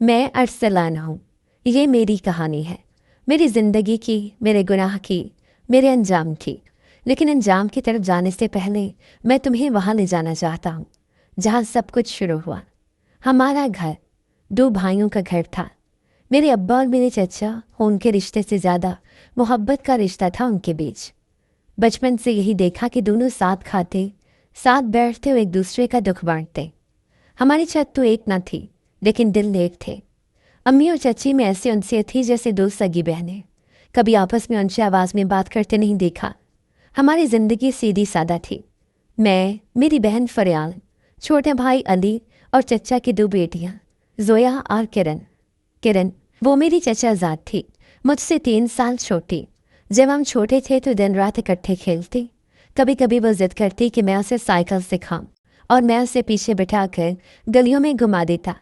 मैं अरसलान हूँ। ये मेरी कहानी है, मेरी ज़िंदगी की, मेरे गुनाह की, मेरे अंजाम की। लेकिन अंजाम की तरफ जाने से पहले मैं तुम्हें वहाँ ले जाना चाहता हूँ जहाँ सब कुछ शुरू हुआ। हमारा घर 2 भाइयों का घर था। मेरे अब्बा और मेरे चचा, उनके रिश्ते से ज़्यादा मोहब्बत का रिश्ता था उनके बीच। बचपन से यही देखा कि दोनों साथ खाते, साथ बैठते और एक दूसरे का दुख बांटते। हमारी छत तो एक न थी, लेकिन दिल एक थे। अम्मी और चची में ऐसे उनसे थी जैसे 2 सगी बहनें। कभी आपस में ऊंची आवाज़ में बात करते नहीं देखा। हमारी ज़िंदगी सीधी सादा थी। मैं, मेरी बहन फरियाल, छोटे भाई अली और चचा की 2 बेटियां, जोया और किरण। किरण वो मेरी चचाजाद थी, मुझसे 3 साल छोटी। जब हम छोटे थे तो दिन रात इकट्ठे खेलते। कभी कभी वो जिद करती कि मैं उसे साइकिल सिखाऊं और मैं उसे पीछे बिठाकर गलियों में घुमा देता।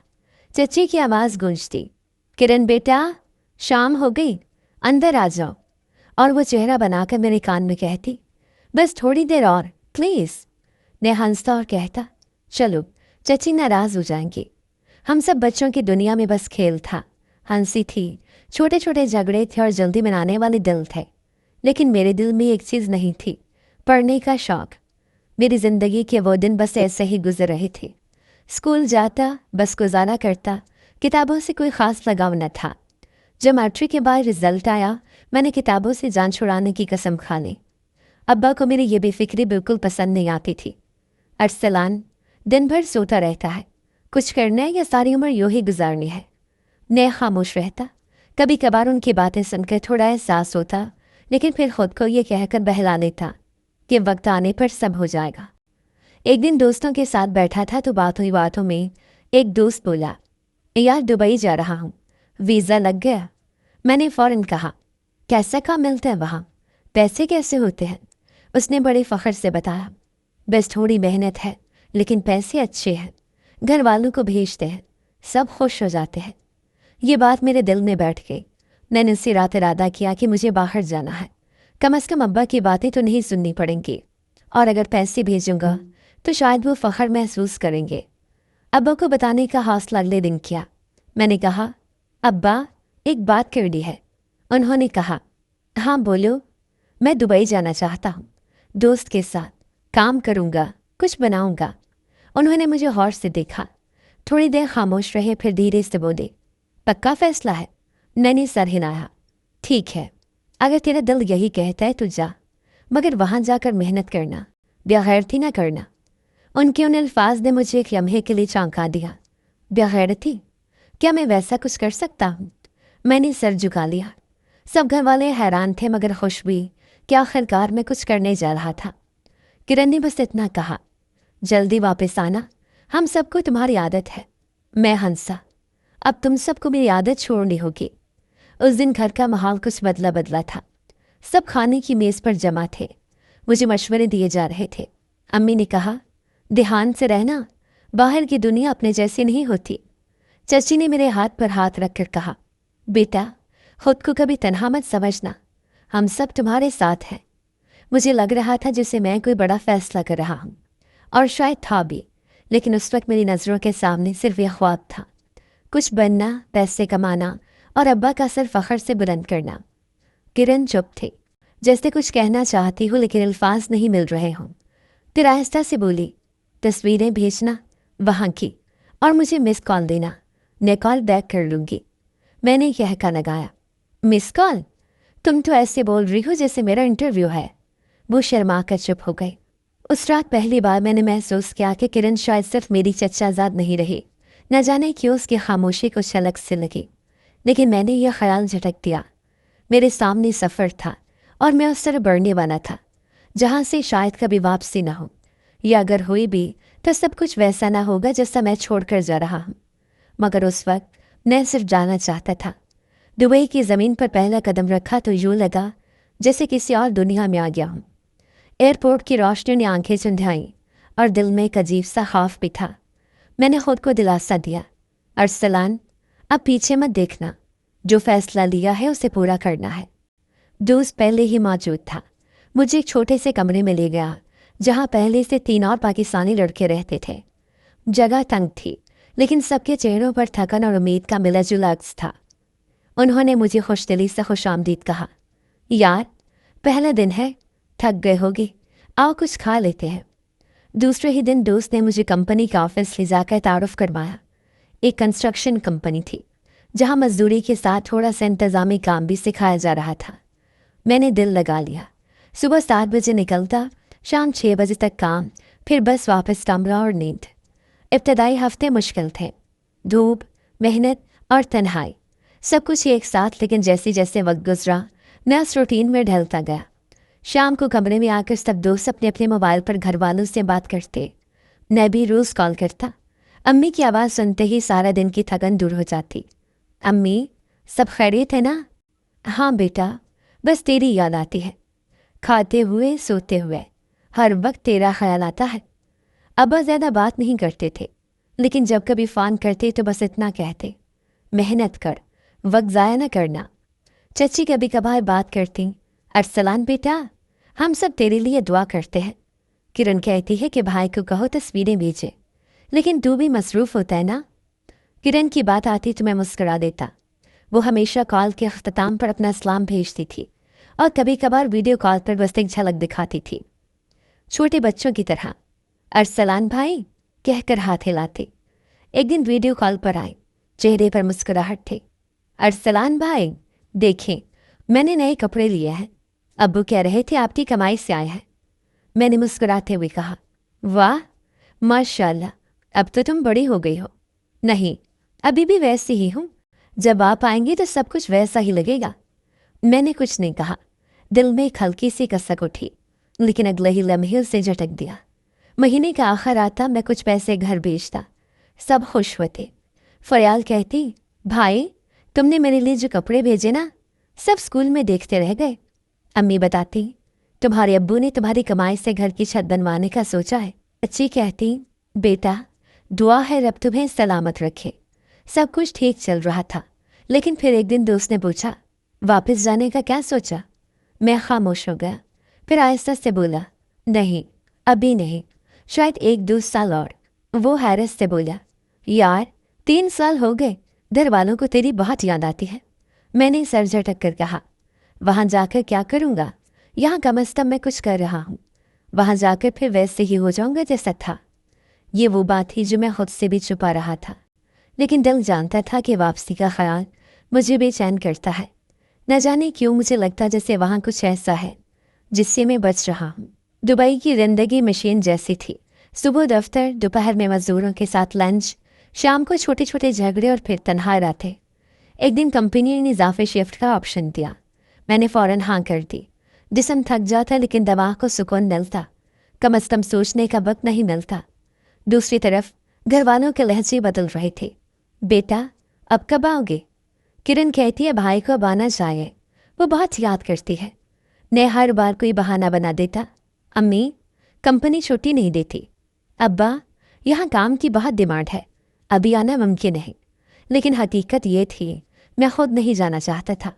चची की आवाज़ गूंजती, किरण बेटा, शाम हो गई, अंदर आ जाओ। और वो चेहरा बनाकर मेरे कान में कहती, बस थोड़ी देर और प्लीज़। मैं हंसता और कहता, चलो, चची नाराज़ हो जाएंगी। हम सब बच्चों की दुनिया में बस खेल था, हंसी थी, छोटे छोटे झगड़े थे और जल्दी मनाने वाले दिल थे। लेकिन मेरे दिल में एक चीज़ नहीं थी, पढ़ने का शौक़। मेरी ज़िंदगी के वो दिन बस ऐसे ही गुजर रहे थे। स्कूल जाता, बस गुजारा करता, किताबों से कोई ख़ास लगाव न था। जब मैट्रिक के बाद रिजल्ट आया, मैंने किताबों से जान छुड़ाने की कसम खा ली। अब्बा को मेरी ये बेफिक्री बिल्कुल पसंद नहीं आती थी। अरसलान दिन भर सोता रहता है, कुछ करना है या सारी उम्र यूँ ही गुजारनी है। मैं खामोश रहता। कभी कभार उनकी बातें सुनकर थोड़ा एहसास होता, लेकिन फिर खुद को ये कहकर बहला लेता कि वक्त आने पर सब हो जाएगा। एक दिन दोस्तों के साथ बैठा था तो बातों में एक दोस्त बोला, यार दुबई जा रहा हूँ, वीज़ा लग गया। मैंने फ़ौरन कहा, कैसा काम मिलता है वहाँ, पैसे कैसे होते हैं? उसने बड़े फ़ख्र से बताया, बस थोड़ी मेहनत है लेकिन पैसे अच्छे हैं, घर वालों को भेजते हैं, सब खुश हो जाते हैं। ये बात मेरे दिल में बैठ गई। मैंने उसी रात इरादा किया कि मुझे बाहर जाना है, कम से कम अब्बा की बातें तो नहीं सुननी पड़ेंगी, और अगर पैसे भेजूंगा तो शायद वो फ़ख्र महसूस करेंगे। अब्बा को बताने का हौसला अगले दिन किया। मैंने कहा, अब्बा एक बात करनी है। उन्होंने कहा, हाँ बोलो। मैं दुबई जाना चाहता हूँ, दोस्त के साथ काम करूँगा, कुछ बनाऊँगा। उन्होंने मुझे गौर से देखा, थोड़ी देर खामोश रहे, फिर धीरे से बोले, पक्का फैसला है? मैंने सर हिलाया। ठीक है, अगर तेरा दिल यही कहता है तो जा, मगर वहाँ जाकर मेहनत करना, बेगैरती ना करना। उनके उन अल्फाज ने मुझे एक लम्हे के लिए चौंका दिया। बेगैरती? क्या मैं वैसा कुछ कर सकता हूँ? मैंने सर झुका लिया। सब घर वाले हैरान थे मगर खुश भी कि आखिरकार मैं कुछ करने जा रहा था। किरण ने बस इतना कहा, जल्दी वापस आना, हम सबको तुम्हारी आदत है। मैं हंसा, अब तुम सबको मेरी आदत छोड़नी होगी। उस दिन घर का माहौल कुछ बदला था। सब खाने की मेज़ पर जमा थे। मुझे मशवरे दिए जा रहे थे। अम्मी ने कहा, ध्यान से रहना, बाहर की दुनिया अपने जैसी नहीं होती। चची ने मेरे हाथ पर हाथ रखकर कहा, बेटा खुद को कभी तन्हा मत समझना, हम सब तुम्हारे साथ हैं। मुझे लग रहा था जैसे मैं कोई बड़ा फैसला कर रहा हूँ, और शायद था भी, लेकिन उस वक्त मेरी नज़रों के सामने सिर्फ यह ख्वाब था, कुछ बनना, पैसे कमाना और अब्बा का सर फ़ख्र से बुलंद करना। किरण चुप थी, जैसे कुछ कहना चाहती हूँ लेकिन अल्फाज नहीं मिल रहे हों। फिर आहिस्ता से बोली, तस्वीरें भेजना वहाँ की, और मुझे मिस कॉल देना, मैं कॉल बैक कर लूँगी। मैंने यह का लगाया, मिस कॉल? तुम तो ऐसे बोल रही हो जैसे मेरा इंटरव्यू है। वो शर्मा कर चुप हो गई। उस रात पहली बार मैंने महसूस किया कि किरण शायद सिर्फ मेरी चचाजाद नहीं रही। न जाने क्यों उसकी खामोशी कुछ अलग से लगी, लेकिन मैंने यह ख्याल झटक दिया, मेरे सामने सफ़र था और मैं उस तरह बढ़ने वाला था जहाँ से शायद कभी वापसी ना हो, या अगर हुई भी तो सब कुछ वैसा ना होगा जैसा मैं छोड़कर जा रहा हूँ। मगर उस वक्त मैं सिर्फ जाना चाहता था। दुबई की ज़मीन पर पहला कदम रखा तो यूँ लगा जैसे किसी और दुनिया में आ गया हूँ। एयरपोर्ट की रोशनी ने आंखें चुंधियाईं और दिल में एक अजीब सा खौफ भी था। मैंने खुद को दिलासा दिया, अरसलान अब पीछे मत देखना, जो फैसला लिया है उसे पूरा करना है। दोस्त पहले ही मौजूद था। मुझे एक छोटे से कमरे में ले गया जहाँ पहले से 3 और पाकिस्तानी लड़के रहते थे। जगह तंग थी, लेकिन सबके चेहरों पर थकन और उम्मीद का मिला जुला अक्स था। उन्होंने मुझे खुशदिली से खुशामदीद कहा, यार पहला दिन है, थक गए होगे, आओ कुछ खा लेते हैं। दूसरे ही दिन दोस्त ने मुझे कंपनी का ऑफिस ले जाकर तारुफ करवाया। एक कंस्ट्रक्शन कंपनी थी जहां मजदूरी के साथ थोड़ा सा इंतज़ामी काम भी सिखाया जा रहा था। मैंने दिल लगा लिया। सुबह 7 बजे निकलता, शाम 6 बजे तक काम, फिर बस वापस कमरा और नींद। इब्तदाई हफ्ते मुश्किल थे, धूप, मेहनत और तन्हाई, सब कुछ एक साथ। लेकिन जैसे जैसे वक्त गुजरा, मैं उस रूटीन में ढलता गया। शाम को कमरे में आकर सब दोस्त अपने अपने मोबाइल पर घर वालों से बात करते। मैं भी रोज़ कॉल करता। अम्मी की आवाज़ सुनते ही सारा दिन की थकन दूर हो जाती। अम्मी, सब खैरियत है ना? हाँ बेटा, बस तेरी याद आती है, खाते हुए सोते हुए हर वक्त तेरा ख्याल आता है। अब्बा ज़्यादा बात नहीं करते थे, लेकिन जब कभी फ़ोन करते तो बस इतना कहते, मेहनत कर, वक्त ज़ाया न करना। चची कभी कभार बात करती, अरसलान बेटा, हम सब तेरे लिए दुआ करते हैं। किरण कहती है कि भाई को कहो तस्वीरें भेजे, लेकिन तू भी मसरूफ़ होता है ना। किरण की बात आती तो मैं मुस्करा देता। वो हमेशा कॉल के अख्ताम पर अपना सलाम भेजती थी और कभी कभार वीडियो कॉल पर बस एक झलक दिखाती थी, छोटे बच्चों की तरह। अरसलान भाई कहकर हाथ हिलाते। एक दिन वीडियो कॉल पर आए, चेहरे पर मुस्कुराहट थे। अरसलान भाई देखें, मैंने नए कपड़े लिए हैं, अब्बू कह रहे थे आपकी कमाई से आए हैं। मैंने मुस्कुराते हुए कहा, वाह माशाल्लाह, अब तो तुम बड़ी हो गई हो। नहीं, अभी भी वैसी ही हूँ, जब आप आएंगी तो सब कुछ वैसा ही लगेगा। मैंने कुछ नहीं कहा। दिल में एक हल्की सी कसक उठी, लेकिन अगले ही लम्हे उसे झटक दिया। महीने का आखिर आता, मैं कुछ पैसे घर भेजता, सब खुश होते। फरियाल कहती, भाई तुमने मेरे लिए जो कपड़े भेजे ना, सब स्कूल में देखते रह गए। अम्मी बताती, तुम्हारे अब्बू ने तुम्हारी कमाई से घर की छत बनवाने का सोचा है। अच्छी कहती, बेटा दुआ है रब तुम्हें सलामत रखे। सब कुछ ठीक चल रहा था, लेकिन फिर एक दिन दोस्त ने पूछा, वापस जाने का क्या सोचा? मैं खामोश हो गया। फिर आहिस्ता से बोला, नहीं अभी नहीं, शायद 1-2 साल और। वो हैरत से बोला, यार 3 साल हो गए, घर वालों को तेरी बहुत याद आती है। मैंने सर झटक कर कहा, वहाँ जाकर क्या करूँगा, यहाँ कम अज़ कम मैं कुछ कर रहा हूँ, वहाँ जाकर फिर वैसे ही हो जाऊँगा जैसा था। ये वो बात थी जो मैं खुद से भी छुपा रहा था, लेकिन दिल जानता था कि वापसी का ख्याल मुझे बेचैन करता है। न जाने क्यों मुझे लगता जैसे वहाँ कुछ ऐसा है जिससे मैं बच रहा हूँ। दुबई की ज़िंदगी मशीन जैसी थी। सुबह दफ्तर, दोपहर में मज़दूरों के साथ लंच, शाम को छोटे छोटे झगड़े और फिर तन्हा रातें। एक दिन कंपनी ने इजाफे शिफ्ट का ऑप्शन दिया। मैंने फ़ौरन हाँ कर दी। जिस्म थक जाता, लेकिन दिमाग को सुकून मिलता, कम अज़ कम सोचने का वक्त नहीं मिलता। दूसरी तरफ घर वालों के लहजे बदल रहे थे। बेटा अब कब आओगे? किरण कहती है भाई को अब आना चाहिए, वो बहुत याद करती है। मैं हर बार कोई बहाना बना देता। अम्मी कंपनी छुट्टी नहीं देती। अब्बा यहाँ काम की बहुत डिमांड है, अभी आना मुमकिन नहीं। लेकिन हकीकत ये थी, मैं खुद नहीं जाना चाहता था।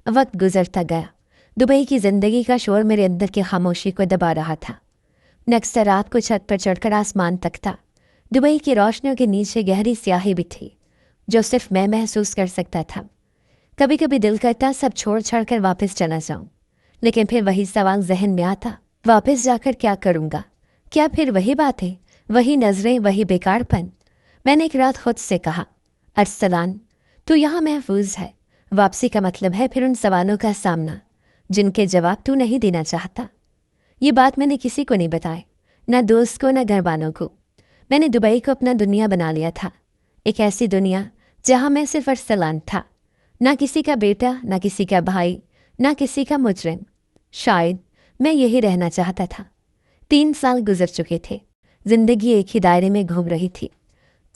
वक्त गुजरता गया। दुबई की ज़िंदगी का शोर मेरे अंदर की खामोशी को दबा रहा था। मैं अक्सर रात को छत पर चढ़कर आसमान तकता। दुबई की रोशनियों के नीचे गहरी स्याही भी थी, जो सिर्फ मैं महसूस कर सकता था। कभी कभी दिल करता सब छोड़ छाड़ कर वापस चला जाऊं, लेकिन फिर वही सवाल जहन में आता, वापस जाकर क्या करूँगा? क्या फिर वही बातें, वही नज़रें, वही बेकारपन? मैंने एक रात खुद से कहा, अरसलान तू यहाँ महफूज है। वापसी का मतलब है फिर उन सवालों का सामना जिनके जवाब तू नहीं देना चाहता। ये बात मैंने किसी को नहीं बताई, ना दोस्त को, ना घर वालों को। मैंने दुबई को अपना दुनिया बना लिया था, एक ऐसी दुनिया जहाँ मैं सिर्फ अरसलान था, ना किसी का बेटा, ना किसी का भाई, ना किसी का मुजरिम। शायद मैं यही रहना चाहता था। 3 साल गुजर चुके थे। जिंदगी एक ही दायरे में घूम रही थी,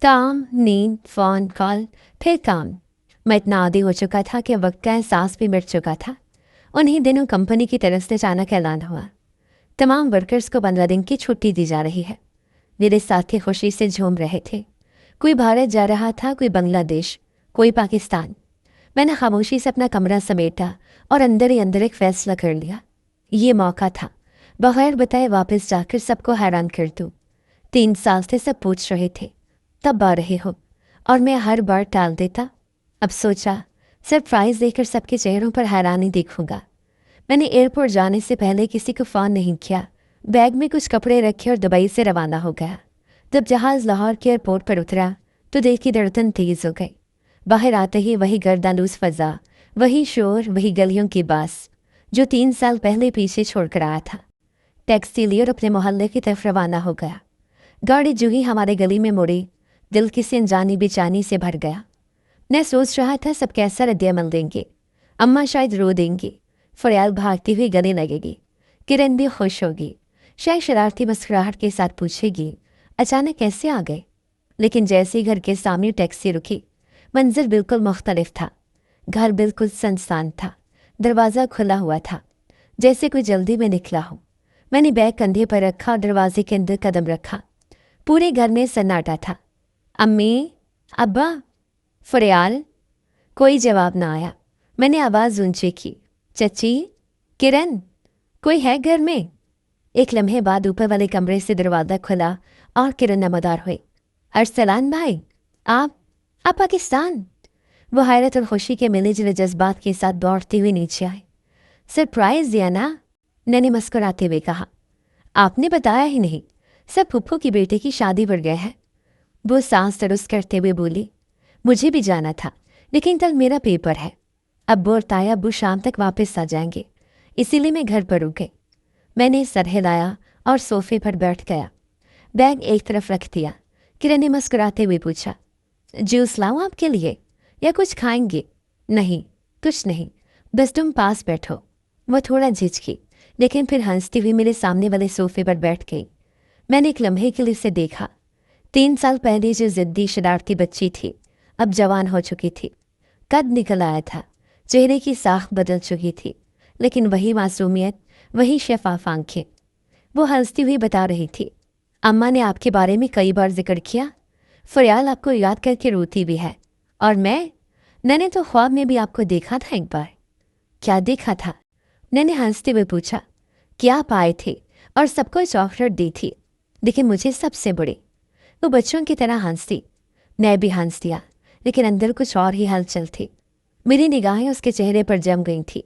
काम, नींद, फ़ोन कॉल, फिर काम। मैं इतना आदी हो चुका था कि वक्त का एहसास भी मिट चुका था। उन्हीं दिनों कंपनी की तरफ से अचानक ऐलान हुआ, तमाम वर्कर्स को 15 दिन की छुट्टी दी जा रही है। मेरे साथी खुशी से झूम रहे थे। कोई भारत जा रहा था, कोई बांग्लादेश, कोई पाकिस्तान। मैंने खामोशी से अपना कमरा समेटा और अंदर ही अंदर एक फ़ैसला कर लिया। ये मौका था, बगैर बताए वापस जाकर सबको हैरान कर दूँ। 3 साल से सब पूछ रहे थे, तब आ रहे हो और मैं हर बार टाल देता। अब सोचा सरप्राइज़ देकर सबके चेहरों पर हैरानी देखूंगा। मैंने एयरपोर्ट जाने से पहले किसी को फ़ोन नहीं किया। बैग में कुछ कपड़े रखे और दुबई से रवाना हो गया। जब जहाज़ लाहौर के एयरपोर्ट पर उतरा तो दिल की धड़कन तेज़ हो गई। बाहर आते ही वही गर्दानूस फ़ज़ा, वही शोर, वही गलियों की बास जो 3 साल पहले पीछे छोड़कर आया था। टैक्सी ली और अपने मोहल्ले की तरफ रवाना हो गया। गाड़ी जो ही हमारे गली में मुड़ी, दिल किसी अनजानी बेचैनी से भर गया। मैं सोच रहा था सब कैसा रद्द-ए-अमल देंगे। अम्मा शायद रो देंगी, फरियाल भागती हुई गले लगेगी, किरण भी खुश होगी, शायद शरारती मुस्कुराहट के साथ पूछेगी अचानक कैसे आ गए। लेकिन जैसे ही घर के सामने टैक्सी रुकी, मंजर बिल्कुल मुख्तलिफ था। घर बिल्कुल सुनसान था, दरवाज़ा खुला हुआ था, जैसे कोई जल्दी में निकला हो। मैंने बैग कंधे पर रखा और दरवाजे के अंदर कदम रखा। पूरे घर में सन्नाटा था। अम्मी, अब्बा, फरियाल। कोई जवाब ना आया। मैंने आवाज़ ऊंची की, चची, किरण, कोई है घर में? एक लम्हे बाद ऊपर वाले कमरे से दरवाज़ा खुला और किरण नमदार हुई। अरसलान भाई, आप पाकिस्तान? वो हैरत और खुशी के मिले जुले जज्बात के साथ दौड़ती हुई नीचे आए। सरप्राइज़ दिया ना? मैंने मुस्कुराते हुए कहा। आपने बताया ही नहीं, सब फुप्पू की बेटे की शादी पर गए हैं। वो सांस दुरुस्त करते हुए बोली, मुझे भी जाना था लेकिन कल मेरा पेपर है। अब्बू और ताया अब्बू शाम तक वापस आ जाएंगे, इसीलिए मैं घर पर रुक गई। मैंने सर हिलाया और सोफे पर बैठ गया। बैग एक तरफ रख दिया। किरण ने मुस्कुराते हुए पूछा, जूस लाऊं आपके लिए या कुछ खाएंगे? नहीं, कुछ नहीं, बस तुम पास बैठो। वह थोड़ा झिझकी लेकिन फिर हंसती हुई मेरे सामने वाले सोफे पर बैठ गई। मैंने एक लम्हे के लिए उसे देखा। 3 साल पहले जो ज़िद्दी शरारती बच्ची थी अब जवान हो चुकी थी। कद निकल आया था, चेहरे की साख बदल चुकी थी, लेकिन वही मासूमियत, वही शफाफ आंखें। वो हंसती हुई बता रही थी, अम्मा ने आपके बारे में कई बार जिक्र किया। फरियाल आपको याद करके रोती भी है। और मैंने तो ख्वाब में भी आपको देखा था एक बार। क्या देखा था? मैंने हंसते हुए पूछा। क्या आप आए थे और सबको चॉकलेट दी थी, लेकिन मुझे सबसे बड़ी। वो बच्चों की तरह हंसती। मैं भी हंस दिया, लेकिन अंदर कुछ और ही हलचल थी। मेरी निगाहें उसके चेहरे पर जम गई थी।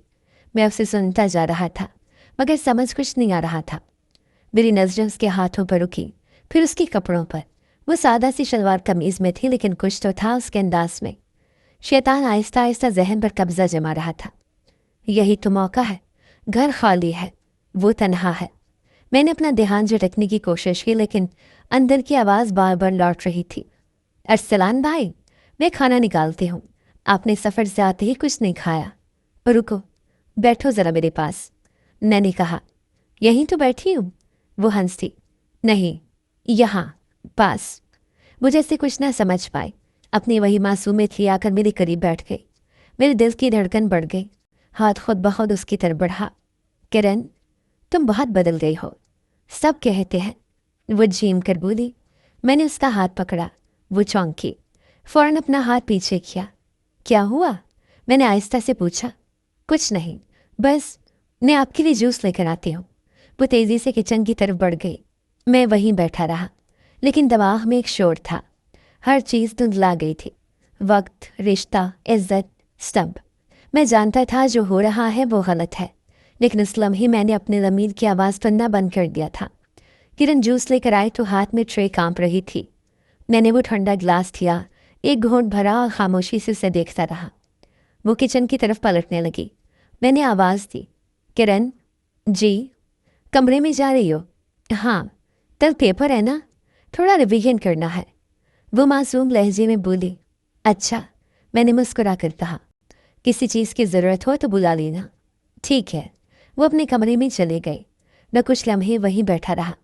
मैं उसे सुनता जा रहा था, मगर समझ कुछ नहीं आ रहा था। मेरी नज़रें उसके हाथों पर रुकी, फिर उसके कपड़ों पर। वो सादा सी शलवार कमीज़ में थी, लेकिन कुछ तो था उसके अंदाज में। शैतान आहिस्ता आहिस्ता जहन पर कब्जा जमा रहा था। यही तो मौका है। घर खाली है, वो तन्हा है। मैंने अपना ध्यान झटकने की कोशिश की, लेकिन अंदर की आवाज़ बार बार लौट रही थी। अरसलान भाई, मैं खाना निकालती हूँ। आपने सफ़र से आते ही कुछ नहीं खाया। रुको, बैठो ज़रा मेरे पास। मैंने कहा। यहीं तो बैठी हूँ। वो हंसी। नहीं, यहाँ पास। वो जैसे कुछ ना समझ पाई, अपनी वही मासूमियत ले आकर मेरे करीब बैठ गई। मेरे दिल की धड़कन बढ़ गई। हाथ खुद बखुद उसकी तरफ बढ़ा। किरण, तुम बहुत बदल गई हो, सब कहते हैं। वो झीम कर बोली। मैंने उसका हाथ पकड़ा। वो चौंकी, फ़ौरन अपना हाथ पीछे किया। क्या हुआ? मैंने आहिस्ता से पूछा। कुछ नहीं, बस मैं आपके लिए जूस लेकर आती हूँ। वो तेज़ी से किचन की तरफ बढ़ गई। मैं वहीं बैठा रहा, लेकिन दिमाग में एक शोर था। हर चीज़ धुंधला गई थी। वक्त, रिश्ता, इज्जत, सब। मैं जानता था जो हो रहा है वो गलत है, लेकिन उस लम्हे मैंने अपने ज़मीर की आवाज़ सुनना बंद कर दिया था। किरण जूस लेकर आए तो हाथ में ट्रे कांप रही थी। मैंने वो ठंडा ग्लास लिया, एक घूंट भरा और खामोशी से उसे देखता रहा। वो किचन की तरफ पलटने लगी। मैंने आवाज़ दी, किरण। जी? कमरे में जा रही हो? हाँ, कल पेपर है ना, थोड़ा रिवीजन करना है। वो मासूम लहजे में बोली। अच्छा, मैंने मुस्कुरा कर कहा। किसी चीज़ की ज़रूरत हो तो बुला लेना। ठीक है। वो अपने कमरे में चले गए। मैं कुछ लम्हे वहीं बैठा रहा।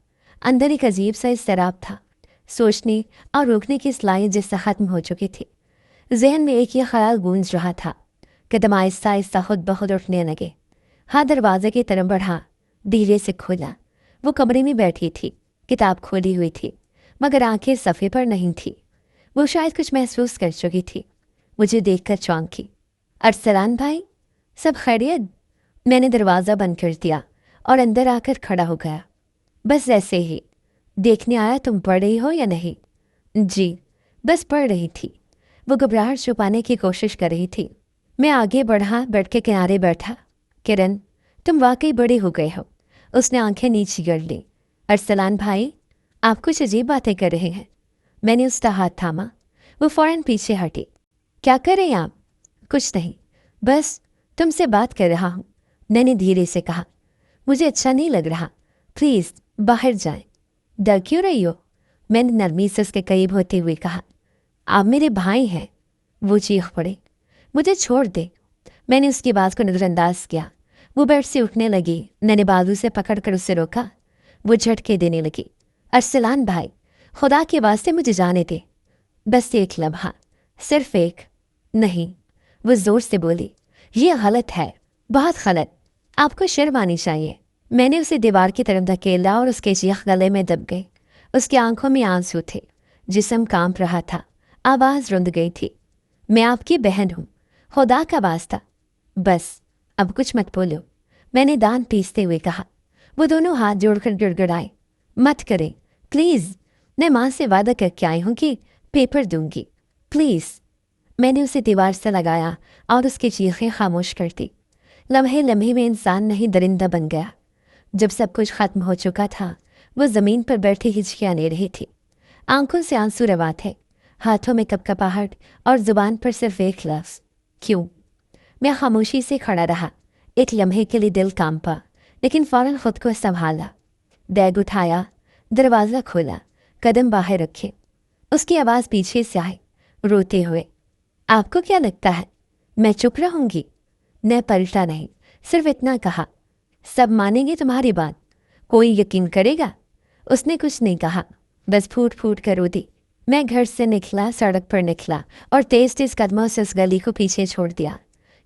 अंदर एक अजीब सा इज़्तिराब था। सोचने और रोकने की सलाहियत जिससे ख़त्म हो चुकी थी। जहन में एक ही ख्याल गूंज रहा था। कदम आहिस्ता आहिस्ता खुद बखुद उठने लगे। हाथ दरवाजे की तरफ बढ़ा, धीरे से खोला। वो कमरे में बैठी थी, किताब खोली हुई थी, मगर आंखें सफ़े पर नहीं थी। वो शायद कुछ महसूस कर चुकी थी। मुझे देखकर चौंकी। अरसलान भाई, सब खैरियत? मैंने दरवाज़ा बंद कर दिया और अंदर आकर खड़ा हो गया। बस ऐसे ही देखने आया, तुम पढ़ रही हो या नहीं? जी, बस पढ़ रही थी। वो घबराहट छुपाने की कोशिश कर रही थी। मैं आगे बढ़ा, बेड के किनारे बैठा। किरण, तुम वाकई बड़े हो गए हो। उसने आंखें नीचे कर ली। अरसलान भाई, आप कुछ अजीब बातें कर रहे हैं। मैंने उसका हाथ थामा। वो फौरन पीछे हटी। क्या कर रहे हैं आप? कुछ नहीं, बस तुमसे बात कर रहा हूँ, मैंने धीरे से कहा। मुझे अच्छा नहीं लग रहा, प्लीज़ बाहर जाएं। डर क्यों रही हो? मैंने नरमी से उसके करीब होते हुए कहा। आप मेरे भाई हैं। वो चीख पड़े। मुझे छोड़ दे। मैंने उसकी बात को नज़रअंदाज किया। वो बेड से उठने लगी। मैंने बाजू से पकड़कर उसे रोका। वो झटके देने लगी। अरसलान भाई, खुदा के वास्ते मुझे जाने दे। बस एक लम्हा, सिर्फ एक। नहीं, वो ज़ोर से बोली। ये गलत है, बहुत गलत। आपको शर्म आनी चाहिए। मैंने उसे दीवार की तरफ धकेला और उसके चीख गले में दब गई। उसकी आंखों में आंसू थे, जिस्म कांप रहा था, आवाज़ रुंध गई थी। मैं आपकी बहन हूँ, खुदा का वास्ता। बस अब कुछ मत बोलो, मैंने दांत पीसते हुए कहा। वो दोनों हाथ जोड़कर गिड़गिड़ाए। मत करें प्लीज़, मैं माँ से वादा करके आई हूँ कि पेपर दूंगी, प्लीज़। मैंने उसे दीवार से लगाया और उसकी चीखें खामोश कर दी। लम्हे लम्हे में इंसान नहीं दरिंदा बन गया। जब सब कुछ ख़त्म हो चुका था, वो ज़मीन पर बैठी हिचकियाने रही थी। आंखों से आंसू रवा थे, हाथों में कपकपाहट और ज़ुबान पर सिर्फ एक लफ्ज़, क्यों। मैं खामोशी से खड़ा रहा। एक लम्हे के लिए दिल कांपा, लेकिन फ़ौरन खुद को संभाला। बैग उठाया, दरवाज़ा खोला, कदम बाहर रखे। उसकी आवाज़ पीछे से आई, रोते हुए। आपको क्या लगता है मैं चुप रहूंगी? मैं पलटा नहीं, सिर्फ इतना कहा। सब मानेंगे तुम्हारी बात? कोई यकीन करेगा? उसने कुछ नहीं कहा, बस फूट फूट कर रो दी। मैं घर से निकला, सड़क पर निकला और तेज तेज कदमों से उस गली को पीछे छोड़ दिया।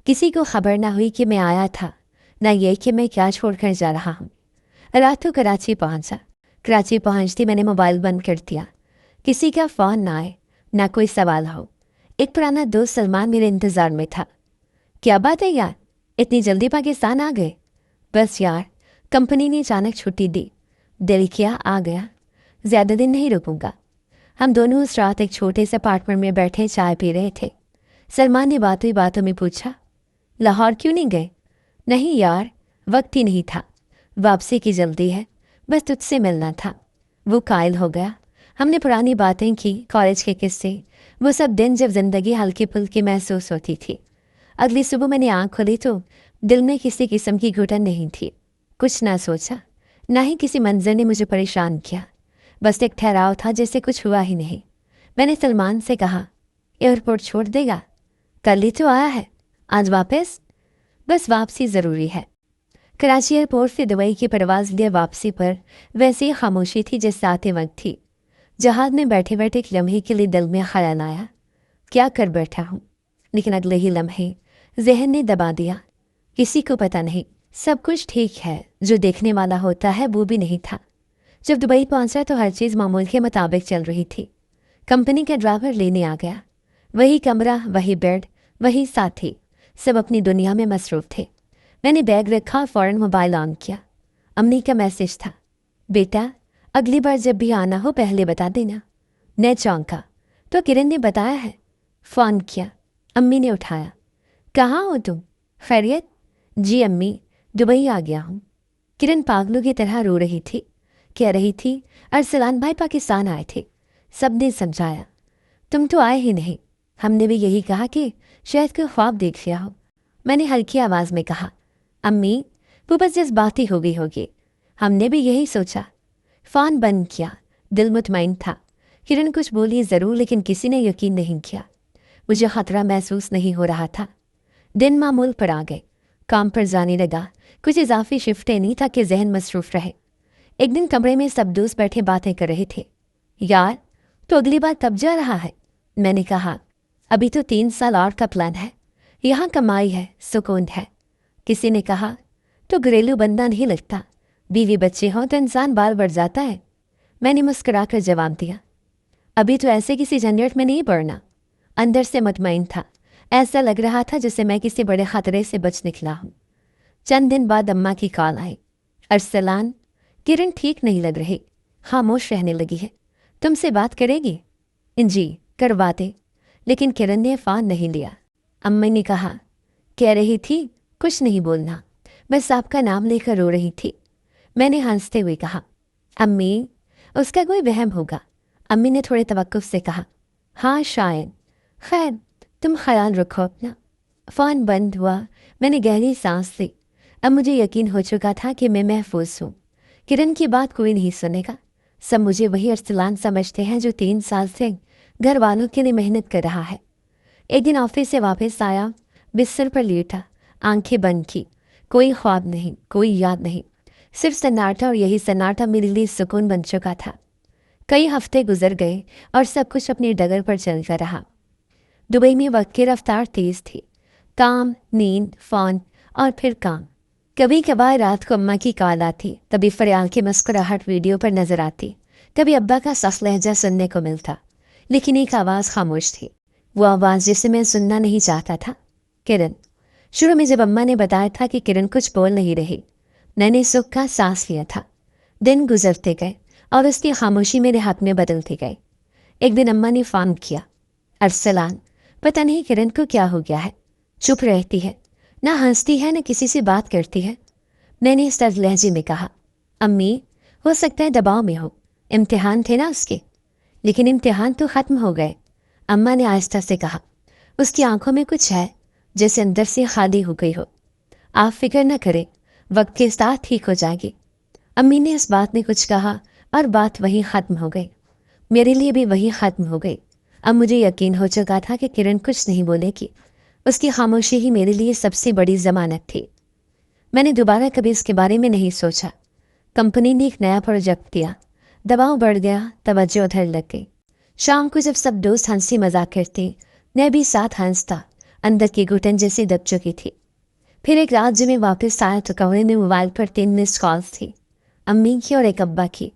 किसी को खबर ना हुई कि मैं आया था, न ये कि मैं क्या छोड़कर जा रहा हूँ। रात को कराची पहुँचा। कराची पहुँचती मैंने मोबाइल बंद कर दिया। किसी का फ़ोन ना आए, ना कोई सवाल हो। एक पुराना दोस्त सलमान मेरे इंतज़ार में था। क्या बात है यार, इतनी जल्दी पाकिस्तान आ गए? बस यार, कंपनी ने अचानक छुट्टी दी, दिल किया आ गया। ज़्यादा दिन नहीं रुकूंगा। हम दोनों उस रात एक छोटे से अपार्टमेंट में बैठे चाय पी रहे थे। सलमान ने बातों ही बातों में पूछा, लाहौर क्यों नहीं गए? नहीं यार, वक्त ही नहीं था। वापसी की जल्दी है, बस तुझसे मिलना था। वो कायल हो गया। हमने पुरानी बातें की, कॉलेज के किस्से, वो सब दिन जब ज़िंदगी हल्की फुल्की महसूस होती थी। अगली सुबह मैंने आँख खोली तो दिल में किसी किस्म की घुटन नहीं थी। कुछ ना सोचा, ना ही किसी मंजर ने मुझे परेशान किया। बस एक ठहराव था जैसे कुछ हुआ ही नहीं। मैंने सलमान से कहा, एयरपोर्ट छोड़ देगा? कल ही तो आया है, आज वापस? बस वापसी ज़रूरी है। कराची एयरपोर्ट से दुबई की परवाज़ लिए वापसी पर वैसी ही खामोशी थी जैसे आते वक्त थी। जहाज़ में बैठे बैठे एक लम्हे के लिए दिल में ख्याल आया, क्या कर बैठा हूँ। लेकिन अगले ही लम्हे जहन ने दबा दिया, किसी को पता नहीं, सब कुछ ठीक है, जो देखने वाला होता है वो भी नहीं था। जब दुबई पहुंचा तो हर चीज़ मामूल के मुताबिक चल रही थी। कंपनी का ड्राइवर लेने आ गया। वही कमरा, वही बेड, वही साथी, सब अपनी दुनिया में मसरूफ़ थे। मैंने बैग रखा, फ़ौरन मोबाइल ऑन किया। अम्मी का मैसेज था, बेटा अगली बार जब भी आना हो पहले बता देना। मैं चौंका, तो किरण ने बताया है? फ़ोन किया, अम्मी ने उठाया। कहाँ हो तुम, खैरियत? जी अम्मी, दुबई आ गया हूँ। किरण पागलों की तरह रो रही थी। कह रही थी अरसलान भाई पाकिस्तान आए थे। सब ने समझाया, तुम तो आए ही नहीं। हमने भी यही कहा कि शायद कोई ख्वाब देख लिया हो। मैंने हल्की आवाज़ में कहा, अम्मी वो बस जज्बाती हो गई होगी। हमने भी यही सोचा। फ़ोन बंद किया, दिल मुतमईन था। किरण कुछ बोली ज़रूर, लेकिन किसी ने यकीन नहीं किया। मुझे ख़तरा महसूस नहीं हो रहा था। दिन मामूल पर आ गए, काम पर जाने लगा। कुछ इजाफी शिफ्टें नहीं था कि जहन मसरूफ़ रहे। एक दिन कमरे में सब दोस्त बैठे बातें कर रहे थे। यार तो अगली बार कब जा रहा है? मैंने कहा, अभी तो 3 साल और का प्लान है। यहाँ कमाई है, सुकून है। किसी ने कहा, तो घरेलू बंदा नहीं लगता, बीवी बच्चे हों तो इंसान बाल बढ़ जाता है। मैंने मुस्कुरा कर जवाब दिया, अभी तो ऐसे किसी झंझट में नहीं पड़ना। अंदर से मुतमईन था, ऐसा लग रहा था जैसे मैं किसी बड़े ख़तरे से बच निकला हूँ। चंद दिन बाद अम्मा की कॉल आई, अरसलान किरण ठीक नहीं लग रही, खामोश रहने लगी है, तुमसे बात करेगी? जी, करवाते, लेकिन किरण ने फ़ोन नहीं लिया। अम्मी ने कहा, कह रही थी कुछ नहीं बोलना, बस आपका नाम लेकर रो रही थी। मैंने हंसते हुए कहा, अम्मी उसका कोई वहम होगा। अम्मी ने थोड़े तवक्कुफ से कहा, हाँ शायद। खैर तुम ख्याल रखो अपना। फ़ोन बंद हुआ। मैंने गहरी सांस ली। अब मुझे यकीन हो चुका था कि मैं महफूज हूँ। किरण की बात कोई नहीं सुनेगा। सब मुझे वही अरसलान समझते हैं जो 3 साल से घर वालों के लिए मेहनत कर रहा है। एक दिन ऑफिस से वापस आया, बिस्तर पर लेटा, आंखें बंद की। कोई ख्वाब नहीं, कोई याद नहीं, सिर्फ सन्नाटा, और यही सन्नाटा मेरे लिए सुकून बन चुका था। कई हफ्ते गुजर गए और सब कुछ अपनी डगर पर चलता रहा। दुबई में वक्त की रफ्तार तेज थी। काम, नींद, फ़ोन और फिर काम। कभी कभार रात को अम्मा की कॉल आती, कभी फरियाल की मुस्कुराहट वीडियो पर नजर आती, कभी अब्बा का सख्त लहजा सुनने को मिलता, लेकिन एक आवाज़ खामोश थी। वो आवाज़ जिसे मैं सुनना नहीं चाहता था, किरण। शुरू में जब अम्मा ने बताया था कि किरण कुछ बोल नहीं रही, मैंने सुख का सांस लिया था। दिन गुजरते गए और उसकी खामोशी मेरे हाथ में बदलती गई। एक दिन अम्मा ने फ़ोन किया, अरसलान, पता नहीं किरण को क्या हो गया है, चुप रहती है, ना हंसती है, ना किसी से बात करती है। मैंने सर्द लहजे में कहा, अम्मी हो सकता है दबाव में हो, इम्तिहान थे ना उसके। लेकिन इम्तिहान तो ख़त्म हो गए। अम्मा ने आहिस्ता से कहा, उसकी आंखों में कुछ है जैसे अंदर से खाली हो गई हो। आप फिक्र न करें, वक्त के साथ ठीक हो जाएगी। अम्मी ने इस बात में कुछ कहा और बात वहीं ख़त्म हो गई। मेरे लिए भी वही ख़त्म हो गई। अब मुझे यकीन हो चुका था कि किरण कुछ नहीं बोलेगी। उसकी खामोशी ही मेरे लिए सबसे बड़ी ज़मानत थी। मैंने दोबारा कभी इसके बारे में नहीं सोचा। कंपनी ने एक नया प्रोजेक्ट दिया, दबाव बढ़ गया, तवज्जो उधर लग गई। शाम को जब सब दोस्त हंसी मजाक करते, मैं भी साथ हंसता। अंदर की घुटन जैसी दब चुकी थी। फिर एक रात जब मैं वापस आया तो कमरे में मोबाइल पर 3 मिस्ड कॉल्स थी, अम्मी की और एक अब्बा की।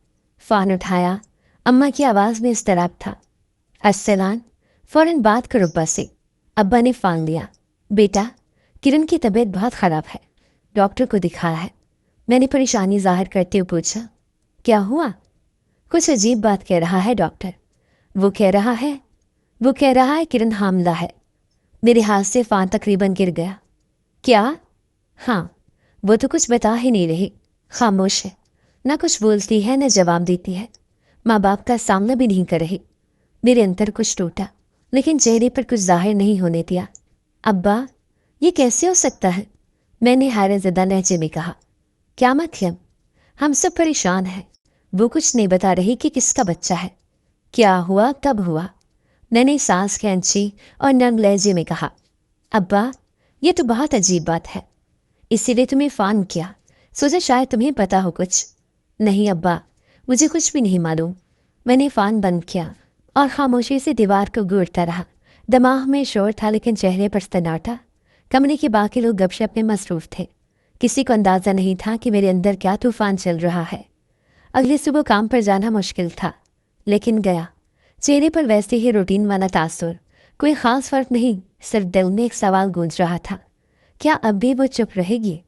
फ़ोन उठाया। अम्मा की आवाज़ में इज़्तिराब था, अस्सलान, फ़ौरन बात करो अब्बा से। अब्बा ने फ़ोन लिया, बेटा किरण की तबीयत बहुत ख़राब है, डॉक्टर को दिखाया है। मैंने परेशानी जाहिर करते हुए पूछा, क्या हुआ? कुछ अजीब बात कह रहा है डॉक्टर। वो कह रहा है किरण हामला है। मेरे हाथ से फ़ोन तकरीबन गिर गया। क्या? हाँ, वो तो कुछ बता ही नहीं रही, खामोश है, ना कुछ बोलती है न जवाब देती है, माँ बाप का सामना भी नहीं कर रही। मेरे अंदर कुछ टूटा, लेकिन चेहरे पर कुछ जाहिर नहीं होने दिया। अब्बा, ये कैसे हो सकता है? मैंने हैरत ज़दा लहजे में कहा। क्या मतलब? हम सब परेशान हैं। वो कुछ नहीं बता रही कि किसका बच्चा है, क्या हुआ, कब हुआ। मैंने सांस खींची और नर्म लहजे में कहा, अब्बा ये तो बहुत अजीब बात है, इसीलिए तुम्हें फ़ोन किया, सोचा शायद तुम्हें पता हो कुछ। नहीं अब्बा, मुझे कुछ भी नहीं मालूम। मैंने फ़ोन बंद किया और खामोशी से दीवार को घूरता रहा। दिमाग में शोर था लेकिन चेहरे पर सन्नाटा। कमरे के बाकी लोग गपशप में मसरूफ़ थे। किसी को अंदाज़ा नहीं था कि मेरे अंदर क्या तूफ़ान चल रहा है। अगली सुबह काम पर जाना मुश्किल था, लेकिन गया। चेहरे पर वैसे ही रूटीन वाला तासुर, कोई ख़ास फ़र्क नहीं, सिर्फ दिल में एक सवाल गूंज रहा था, क्या अब भी वो चुप रहेगी?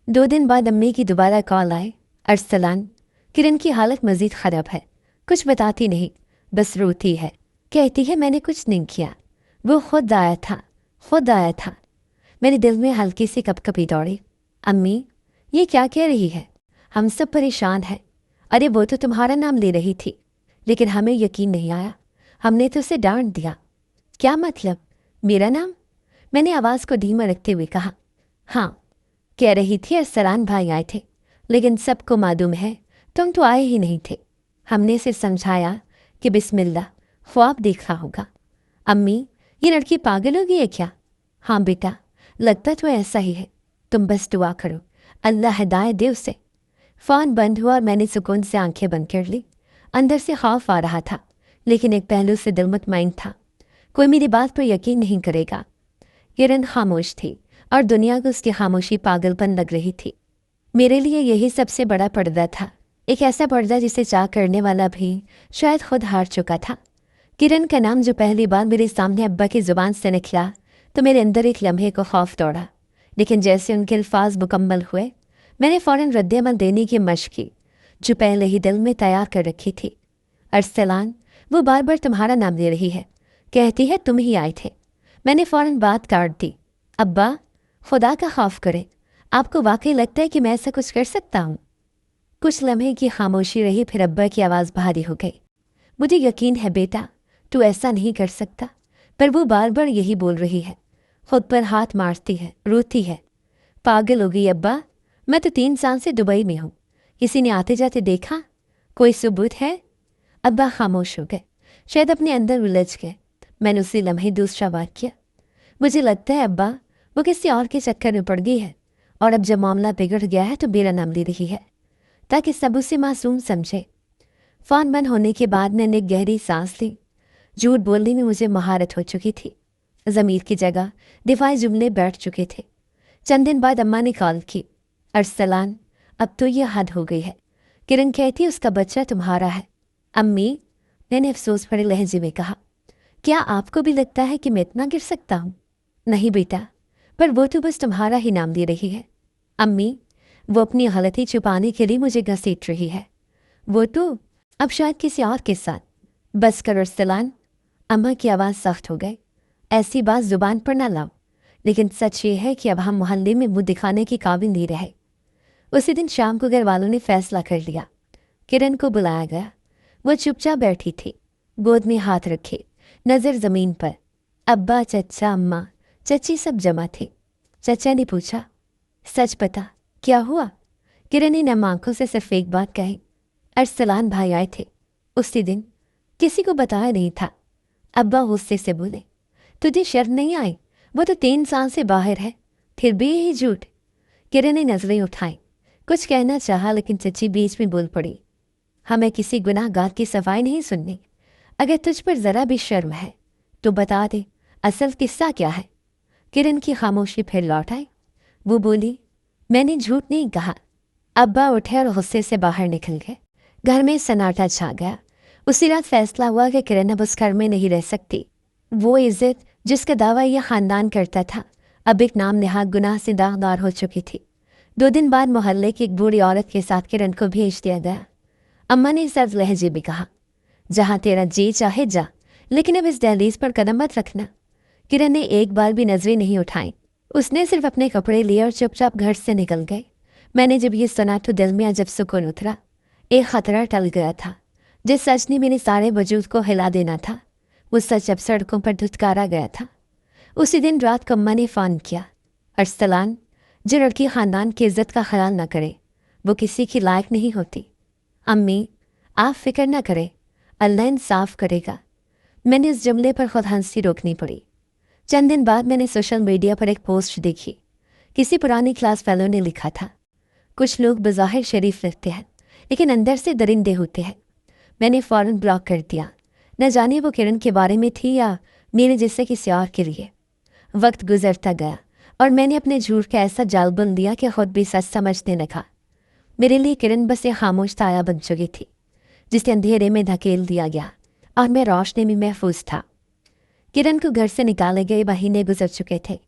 2 दिन बाद अम्मी की दोबारा कॉल आए, अरसलान, किरण की हालत मज़ीद ख़राब है। कुछ बताती नहीं, बस रोती है, कहती है मैंने कुछ नहीं किया, वो खुद आया था। मेरे दिल में हल्की सी कपकपी दौड़ी। अम्मी ये क्या कह रही है? हम सब परेशान हैं। अरे वो तो तुम्हारा नाम ले रही थी, लेकिन हमें यकीन नहीं आया, हमने तो उसे डांट दिया। क्या मतलब? मेरा नाम? मैंने आवाज़ को धीमा रखते हुए कहा। हाँ, कह रही थी अरसलान भाई आए थे, लेकिन सबको मालूम है तुम तो आए ही नहीं थे। हमने इसे समझाया कि बिस्मिल्लाह, ख्वाब देखा होगा। अम्मी ये लड़की पागल हो गई है क्या? हाँ बेटा, लगता तो ऐसा ही है, तुम बस दुआ करो, अल्लाह हिदायत दे उसे। फ़ोन बंद हुआ और मैंने सुकून से आंखें बंद कर ली। अंदर से खौफ आ रहा था, लेकिन एक पहलू से दिल मुतमईन था, कोई मेरी बात पर यकीन नहीं करेगा। किरण खामोश थी और दुनिया को उसकी खामोशी पागलपन लग रही थी। मेरे लिए यही सबसे बड़ा पर्दा था, एक ऐसा पर्दा जिसे चाह करने वाला भी शायद खुद हार चुका था। किरण का नाम जो पहली बार मेरे सामने अब्बा की ज़ुबान से निकला तो मेरे अंदर एक लम्हे को खौफ दौड़ा, लेकिन जैसे उनके अल्फाज मुकम्मल हुए, मैंने फ़ौरन रद्द-ए-अमल देने की मशक़ की जो पहले ही दिल में तैयार कर रखी थी। अरसलान, वो बार बार तुम्हारा नाम ले रही है, कहती है तुम ही आए थे। मैंने फ़ौरन बात काट दी। अब्बा, खुदा का खौफ करे, आपको वाकई लगता है कि मैं ऐसा कुछ कर सकता हूँ? कुछ लम्हे की खामोशी रही, फिर अब्बा की आवाज़ भारी हो गई। मुझे यकीन है बेटा, तू ऐसा नहीं कर सकता। पर वो बार बार यही बोल रही है, खुद पर हाथ मारती है, रोती है। पागल हो गई अब्बा, मैं तो 3 साल से दुबई में हूँ। किसी ने आते जाते देखा? कोई सबूत है? अब्बा खामोश हो गए, शायद अपने अंदर उलझ गए। मैंने उसी लम्हे दूसरा वार किया। मुझे लगता है अब्बा वो किसी और के चक्कर में पड़ गई है, और अब जब मामला बिगड़ गया है तो मेरा नाम ले रही है ताकि सब उसे मासूम समझे। फ़ोन बंद होने के बाद मैंने एक गहरी सांस ली। झूठ बोलने में मुझे महारत हो चुकी थी। ज़मीर की जगह दिफाई जुमले बैठ चुके थे। चंद दिन बाद अम्मा ने कॉल की। अरसलान, अब तो यह हद हो गई है। किरण कहती उसका बच्चा तुम्हारा है। अम्मी, मैंने अफसोस भरे लहजे में कहा, क्या आपको भी लगता है कि मैं इतना गिर सकता हूँ? नहीं बेटा, पर वो तो बस तुम्हारा ही नाम ले रही है। अम्मी, वो अपनी गलती छुपाने के लिए मुझे घसीट रही है। वो तो अब शायद किसी और के साथ। बस कर अरसलान। अम्मा की आवाज़ सख्त हो गई। ऐसी बात जुबान पर ना लाओ, लेकिन सच ये है कि अब हम मोहल्ले में मुँह दिखाने के काबिल नहीं रहे। उसी दिन शाम को घर वालों ने फैसला कर लिया। किरण को बुलाया गया। वो चुपचाप बैठी थी, गोद में हाथ रखे, नज़र ज़मीन पर। अब्बा, चचा, अम्मा, चची सब जमा थे। चचा ने पूछा, सच पता क्या हुआ? किरण ने नम आंखों से सिर्फ एक बात कही, अरसलान भाई आए थे उसी दिन, किसी को बताया नहीं था। अब्बा गुस्से से बोले, तुझे शर्म नहीं आई? वो तो 3 साल से बाहर है, फिर भी यही झूठ। किरण ने नजरें उठाई, कुछ कहना चाहा, लेकिन चची बीच में बोल पड़ी, हमें किसी गुनाहगार की सफाई नहीं सुननी। अगर तुझ पर ज़रा भी शर्म है तो बता दे, असल किस्सा क्या है? किरण की खामोशी फिर लौट आई। वो बोली, मैंने झूठ नहीं कहा। अब्बा उठे और गुस्से से बाहर निकल गए। घर में सन्नाटा छा गया। उसी रात फैसला हुआ कि किरण अब उस घर में नहीं रह सकती। वो इज्जत जिसका दावा यह ख़ानदान करता था, अब एक नाम नेहाद गुनाह से दागदार हो चुकी थी। 2 दिन बाद मोहल्ले की एक बूढ़ी औरत के साथ किरण को भेज दिया गया। अम्मा ने सर्द लहजे में कहा, जहाँ तेरा जी चाहे जा, लेकिन अब इस दहलीज पर कदम मत रखना। किरण ने एक बार भी नजरें नहीं उठाई। उसने सिर्फ अपने कपड़े लिए और चुपचाप घर से निकल गई। मैंने जब ये सुना तो दिल में अजब सुकून उतरा। एक खतरा टल गया था। जिस सच ने मेरे सारे वजूद को हिला देना था, वो सच अब सड़कों पर धुतकारा गया था। उसी दिन रात को अम्मा ने फ़ोन किया, अरसलान, जो लड़की ख़ानदान की इज्जत का ख्याल न करे वो किसी की लायक नहीं होती। अम्मी, आप फिक्र न करें, अल्लाह इंसाफ करेगा। मैंने उस जुमले पर खुद हंसी रोकनी पड़ी। चंद दिन बाद मैंने सोशल मीडिया पर एक पोस्ट देखी। किसी पुरानी क्लास फेलो ने लिखा था, कुछ लोग बज़ाहिर शरीफ लगते हैं लेकिन अंदर से दरिंदे होते हैं। मैंने फ़ौरन ब्लॉक कर दिया। न जाने वो किरण के बारे में थी या मेरे जैसे किसी और के लिए। वक्त गुजरता गया और मैंने अपने झूठ का ऐसा जाल बुन दिया कि खुद भी सच समझने लगा। मेरे लिए किरण बस एक खामोश ताया बन चुकी थी, जिसे अंधेरे में धकेल दिया गया और मैं रोशनी में महफूज था। किरण को घर से निकाले गए महीने गुजर चुके थे।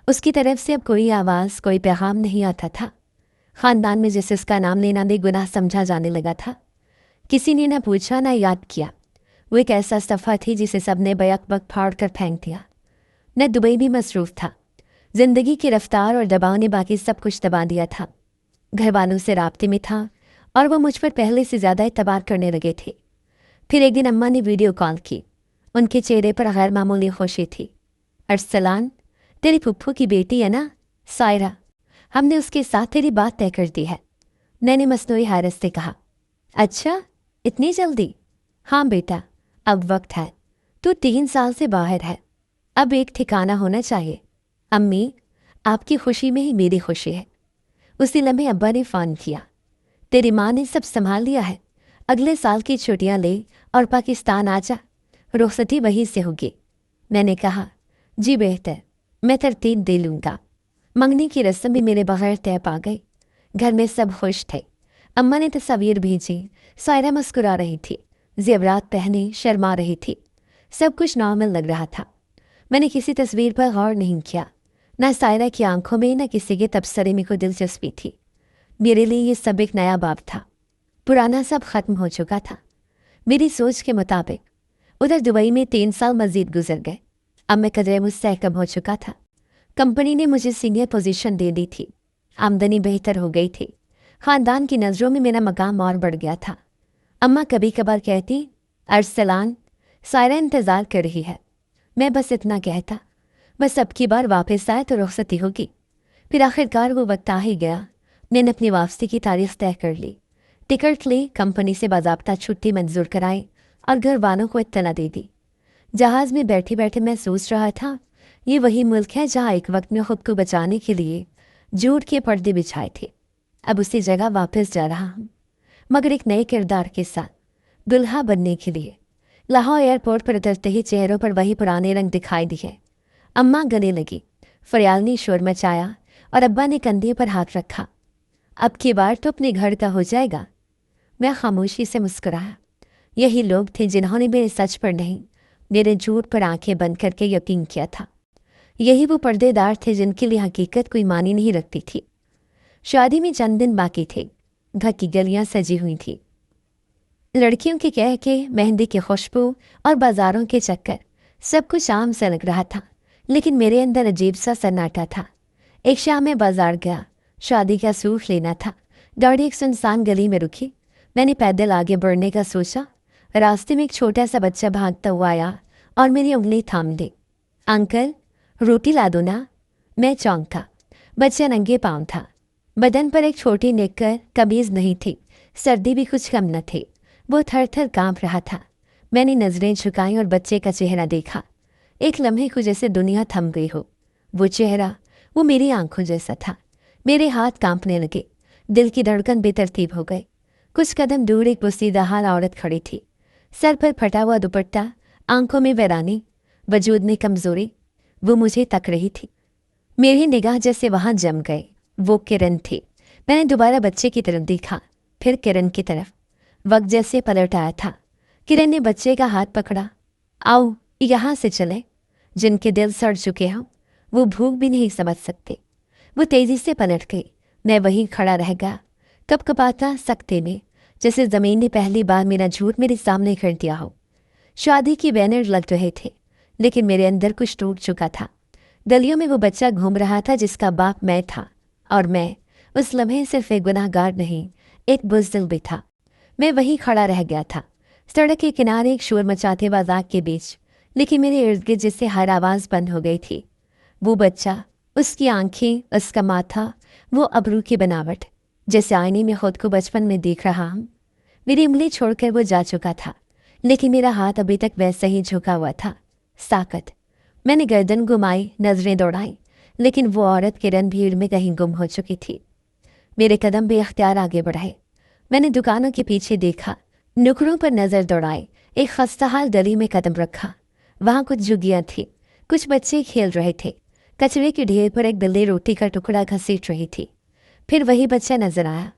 उसकी तरफ से अब कोई आवाज़, कोई पैगाम नहीं आता था। ख़ानदान में जैसे उसका नाम लेना भी गुनाह समझा जाने लगा था। किसी ने न पूछा न याद किया। वो एक ऐसा सफ़ा थी जिसे सबने बैक-बक फाड़ कर फेंक दिया। मैं दुबई भी मसरूफ़ था। ज़िंदगी की रफ्तार और दबाव ने बाकी सब कुछ दबा दिया था। घर वालों से राब्ते में था और वो मुझ पर पहले से ज़्यादा एतबार करने लगे थे। फिर एक दिन अम्मा ने वीडियो कॉल की। उनके चेहरे पर गैर मामूली खुशी थी। अरसलान, तेरी फुप्पू की बेटी है ना, सायरा, हमने उसके साथ तेरी बात तय कर दी है। मैंने मसनूई हैरत से कहा, अच्छा, इतनी जल्दी? हाँ बेटा, अब वक्त है। तू 3 साल से बाहर है, अब एक ठिकाना होना चाहिए। अम्मी, आपकी खुशी में ही मेरी खुशी है। उसी लम्हे अब्बा ने फ़ोन किया, तेरी माँ ने सब संभाल लिया है, अगले साल की छुट्टियाँ ले और पाकिस्तान आ जा, रुखसती वहीं से होगी। मैंने कहा, जी बेहतर, मैं तरतीब दे लूँगा। मंगनी की रस्म भी मेरे बगैर तय पा गई। घर में सब खुश थे। अम्मा ने तस्वीर भेजी। सायरा मुस्कुरा रही थी, ज़ेवरात पहने शर्मा रही थी। सब कुछ नॉर्मल लग रहा था। मैंने किसी तस्वीर पर गौर नहीं किया। न सायरा की आंखों में न किसी के तबसरे में कोई दिलचस्पी थी। मेरे लिए ये सब एक नया बाब था। पुराना सब ख़त्म हो चुका था। मेरी सोच के मुताबिक उधर दुबई में 3 साल मजीद गुजर गए। अब मैं कदरे मुझसे कम हो चुका था। कंपनी ने मुझे सीनियर पोजीशन दे दी थी। आमदनी बेहतर हो गई थी। खानदान की नज़रों में मेरा मकाम और बढ़ गया था। अम्मा कभी कभार कहती, अरसलान, सायरा इंतज़ार कर रही है। मैं बस इतना कहता, बस अब की बार वापस आए तो रुखसती होगी। फिर आखिरकार वो वक्त आ ही गया। मैंने अपनी वापसी की तारीख तय कर ली, टिकट ली, कंपनी से बाज़ाब्ता छुट्टी मंजूर कराई और घर वालों को इत्तला दे दी। जहाज़ में बैठे बैठे मैं सोच रहा था, ये वही मुल्क है जहाँ एक वक्त में खुद को बचाने के लिए झूठ के पर्दे बिछाए थे। अब उसी जगह वापस जा रहा हूँ, मगर एक नए किरदार के साथ, दुल्हा बनने के लिए। लाहौर एयरपोर्ट पर उतरते ही चेहरों पर वही पुराने रंग दिखाई दिए। अम्मा गले लगी, फरियाल ने शोर मचाया और अब्बा ने कंधे पर हाथ रखा। अब की बार तो अपने घर का हो जाएगा। मैं खामोशी से मुस्कुराया। यही लोग थे जिन्होंने मेरे सच पर नहीं, मेरे झूठ पर आंखें बंद करके यकीन किया था। यही वो पर्देदार थे जिनके लिए हकीकत कोई मानी नहीं रखती थी। शादी में चंद दिन बाकी थे। घर की गलियां सजी हुई थी। लड़कियों के कह के, मेहंदी की खुशबू और बाजारों के चक्कर, सब कुछ आम सा लग रहा था, लेकिन मेरे अंदर अजीब सा सन्नाटा था। एक शाम में बाजार गया, शादी का सूट लेना था। गाड़ी एक सुनसान गली में रुकी। मैंने पैदल आगे बढ़ने का सोचा। रास्ते में एक छोटा सा बच्चा भागता हुआ आया और मेरी उंगली थाम दी। अंकल, रोटी ला दो ना। मैं चौंका। बच्चा नंगे पाँव था। बदन पर एक छोटी नेकर कमीज नहीं थी। सर्दी भी कुछ कम न थी। वो थर थर काँप रहा था। मैंने नजरें झुकाई और बच्चे का चेहरा देखा। एक लम्हे को जैसे दुनिया थम गई हो। वो चेहरा, वो मेरी आंखों जैसा था। मेरे हाथ कांपने लगे, दिल की धड़कन बेतरतीब हो गई। कुछ कदम दूर एक बुस्तीदा हाल औरत खड़ी थी। सर पर फटा हुआ दुपट्टा, आंखों में वैरानी, वजूद में कमजोरी। वो मुझे तक रही थी। मेरी निगाह जैसे वहां जम गई। वो किरण थी। मैंने दोबारा बच्चे की तरफ देखा, फिर किरण की तरफ। वक्त जैसे पलट आया था। किरण ने बच्चे का हाथ पकड़ा। आओ, यहाँ से चले। जिनके दिल सड़ चुके हों, वो भूख भी नहीं समझ सकते। वो तेजी से पलट गई। मैं वहीं खड़ा रह गया, कपकपाता सकते में, जैसे ज़मीन ने पहली बार मेरा झूठ मेरे सामने कर दिया हो। शादी की बैनर लग रहे थे, लेकिन मेरे अंदर कुछ टूट चुका था। गलियों में वो बच्चा घूम रहा था जिसका बाप मैं था, और मैं उस लम्हे सिर्फ एक गुनाहगार नहीं, एक बुज़दिल भी था। मैं वहीं खड़ा रह गया था, सड़क के किनारे एक शोर मचाते बाजार के बीच, लेकिन मेरे इर्द गिर्द जिससे हर आवाज़ बंद हो गई थी। वो बच्चा, उसकी आंखें, उसका माथा, वो अबरू की बनावट, जैसे आईने में खुद को बचपन में देख रहा हूँ। मेरी उंगली छोड़कर वो जा चुका था, लेकिन मेरा हाथ अभी तक वैसे ही झुका हुआ था। साकत। मैंने गर्दन घुमाई, नजरें दौड़ाई, लेकिन वो औरत किरण भीड़ में कहीं गुम हो चुकी थी। मेरे कदम बेअख्तियार आगे बढ़े। मैंने दुकानों के पीछे देखा, नुकड़ों पर नजर दौड़ाई, एक खस्ताहाल गली में कदम रखा। वहाँ कुछ झुग्गियाँ थी, कुछ बच्चे खेल रहे थे। कचरे के ढेर पर एक बिल्ली रोटी का टुकड़ा घसीट रही थी। फिर वही बच्चा नजर आया,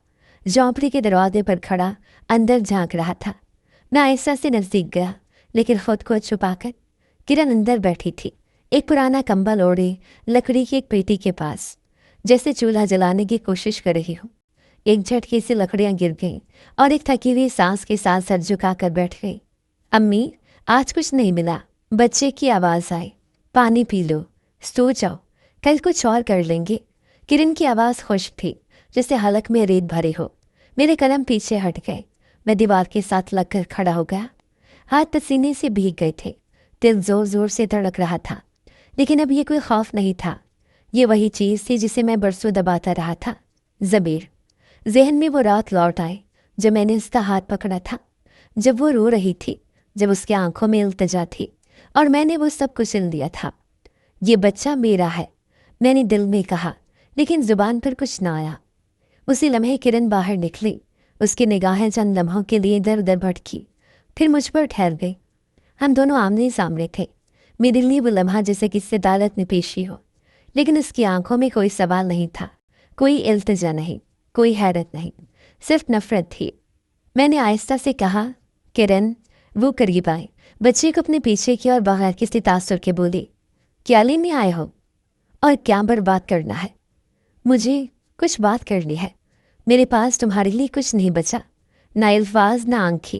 झोंपड़ी के दरवाजे पर खड़ा, अंदर झांक रहा था। मैं आहिस्ता से नजदीक गया, लेकिन खुद को छुपाकर। किरण अंदर बैठी थी, एक पुराना कंबल ओढ़े, लकड़ी की एक पेटी के पास, जैसे चूल्हा जलाने की कोशिश कर रही हो। एक झटके से लकड़ियां गिर गईं और एक थकी हुई सांस के साथ सर झुकाकर बैठ गई। अम्मी, आज कुछ नहीं मिला। बच्चे की आवाज़ आई। पानी पी लो, सो जाओ, कल कुछ और कर लेंगे। किरण की आवाज़ खुश्क थी, जैसे हलक में रेत भरे हो। मेरे कदम पीछे हट गए। मैं दीवार के साथ लगकर खड़ा हो गया। हाथ पसीने से भीग गए थे, दिल जोर जोर से धड़क रहा था। लेकिन अब ये कोई खौफ नहीं था, ये वही चीज़ थी जिसे मैं बरसों दबाता रहा था, ज़मीर। जहन में वो रात लौट आई जब मैंने उसका हाथ पकड़ा था, जब वो रो रही थी, जब उसकी आंखों में इल्तिजा थी और मैंने वो सब कुचल दिया था। ये बच्चा मेरा है, मैंने दिल में कहा, लेकिन जुबान पर कुछ ना आया। उसी लम्हे किरण बाहर निकली। उसकी निगाहें चंद लम्हों के लिए इधर उधर भटकी, फिर मुझ पर ठहर गई। हम दोनों आमने सामने थे। मेरे लिए वो लम्हा जैसे किसी अदालत में पेशी हो, लेकिन उसकी आंखों में कोई सवाल नहीं था, कोई इल्तिजा नहीं, कोई हैरत नहीं, सिर्फ नफरत थी। मैंने आहिस्ता से कहा, किरण। वो करीब आए, बच्चे को अपने पीछे किया और बगैर किसी तासुर के बोली, क्या लेने आए हो और क्या बर्बाद करना है? मुझे कुछ बात करनी है। मेरे पास तुम्हारे लिए कुछ नहीं बचा, ना अल्फाज ना आंखें।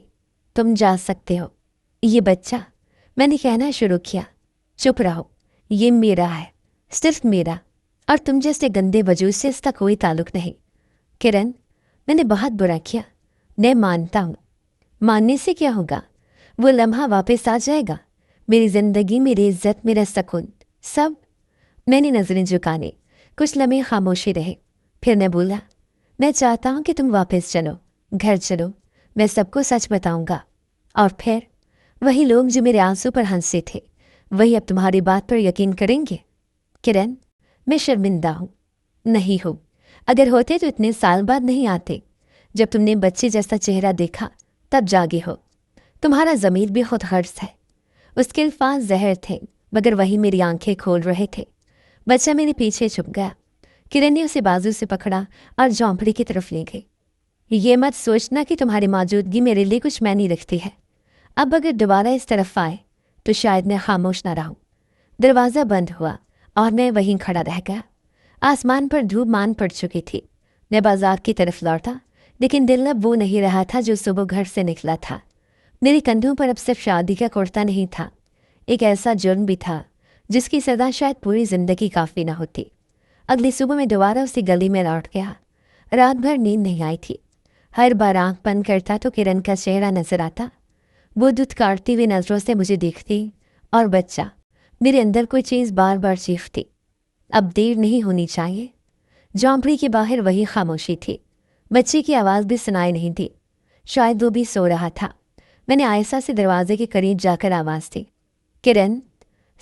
तुम जा सकते हो। ये बच्चा मैंने कहना शुरू किया, चुप रहो, ये मेरा है, सिर्फ मेरा, और तुम जैसे गंदे वजूद से इसका कोई ताल्लुक नहीं। किरण, मैंने बहुत बुरा किया, मैं मानता हूँ। मानने से क्या होगा? वो लम्हा वापस आ जाएगा, मेरी जिंदगी, मेरी इज्जत, मेरा सुकून, सब। मैंने नजरें झुकाने, कुछ लम्हे खामोशी रहे, फिर मैं बोला, मैं चाहता हूँ कि तुम वापस चलो, घर चलो, मैं सबको सच बताऊंगा। और फिर वही लोग जो मेरे आंसू पर हंसे थे, वही अब तुम्हारी बात पर यकीन करेंगे। किरण, मैं शर्मिंदा हूँ, नहीं हूँ। अगर होते तो इतने साल बाद नहीं आते। जब तुमने बच्चे जैसा चेहरा देखा तब जागे हो। तुम्हारा ज़मीर भी खुद गर्ज है। उसके अल्फाज जहर थे, मगर वही मेरी आंखें खोल रहे थे। बच्चा मेरे पीछे छुप गया। किरण ने उसे बाजू से पकड़ा और झोंपड़ी की तरफ ले गई। ये मत सोचना कि तुम्हारी मौजूदगी मेरे लिए कुछ मायने रखती है। अब अगर दोबारा इस तरफ आए तो शायद मैं खामोश न रहूं। दरवाज़ा बंद हुआ और मैं वहीं खड़ा रह गया। आसमान पर धूप मान पड़ चुकी थी। मैं बाजार की तरफ लौटा, लेकिन दिल अब वो नहीं रहा था जो सुबह घर से निकला था। मेरे कंधों पर अब सिर्फ शादी का कुर्ता नहीं था, एक ऐसा जुर्म भी था जिसकी सज़ा शायद पूरी ज़िंदगी काफ़ी न होती। अगली सुबह मैं दोबारा उसी गली में लौट गया। रात भर नींद नहीं आई थी। हर बार आँख बंद करता तो किरण का चेहरा नजर आता। वो दुत्कारती हुई नज़रों से मुझे देखती और बच्चा, मेरे अंदर कोई चीज़ बार बार चीखती, अब देर नहीं होनी चाहिए। झोंपड़ी के बाहर वही खामोशी थी। बच्चे की आवाज़ भी सुनाई नहीं दी, शायद वो भी सो रहा था। मैंने आयशा से दरवाजे के करीब जाकर आवाज़ दी, किरण,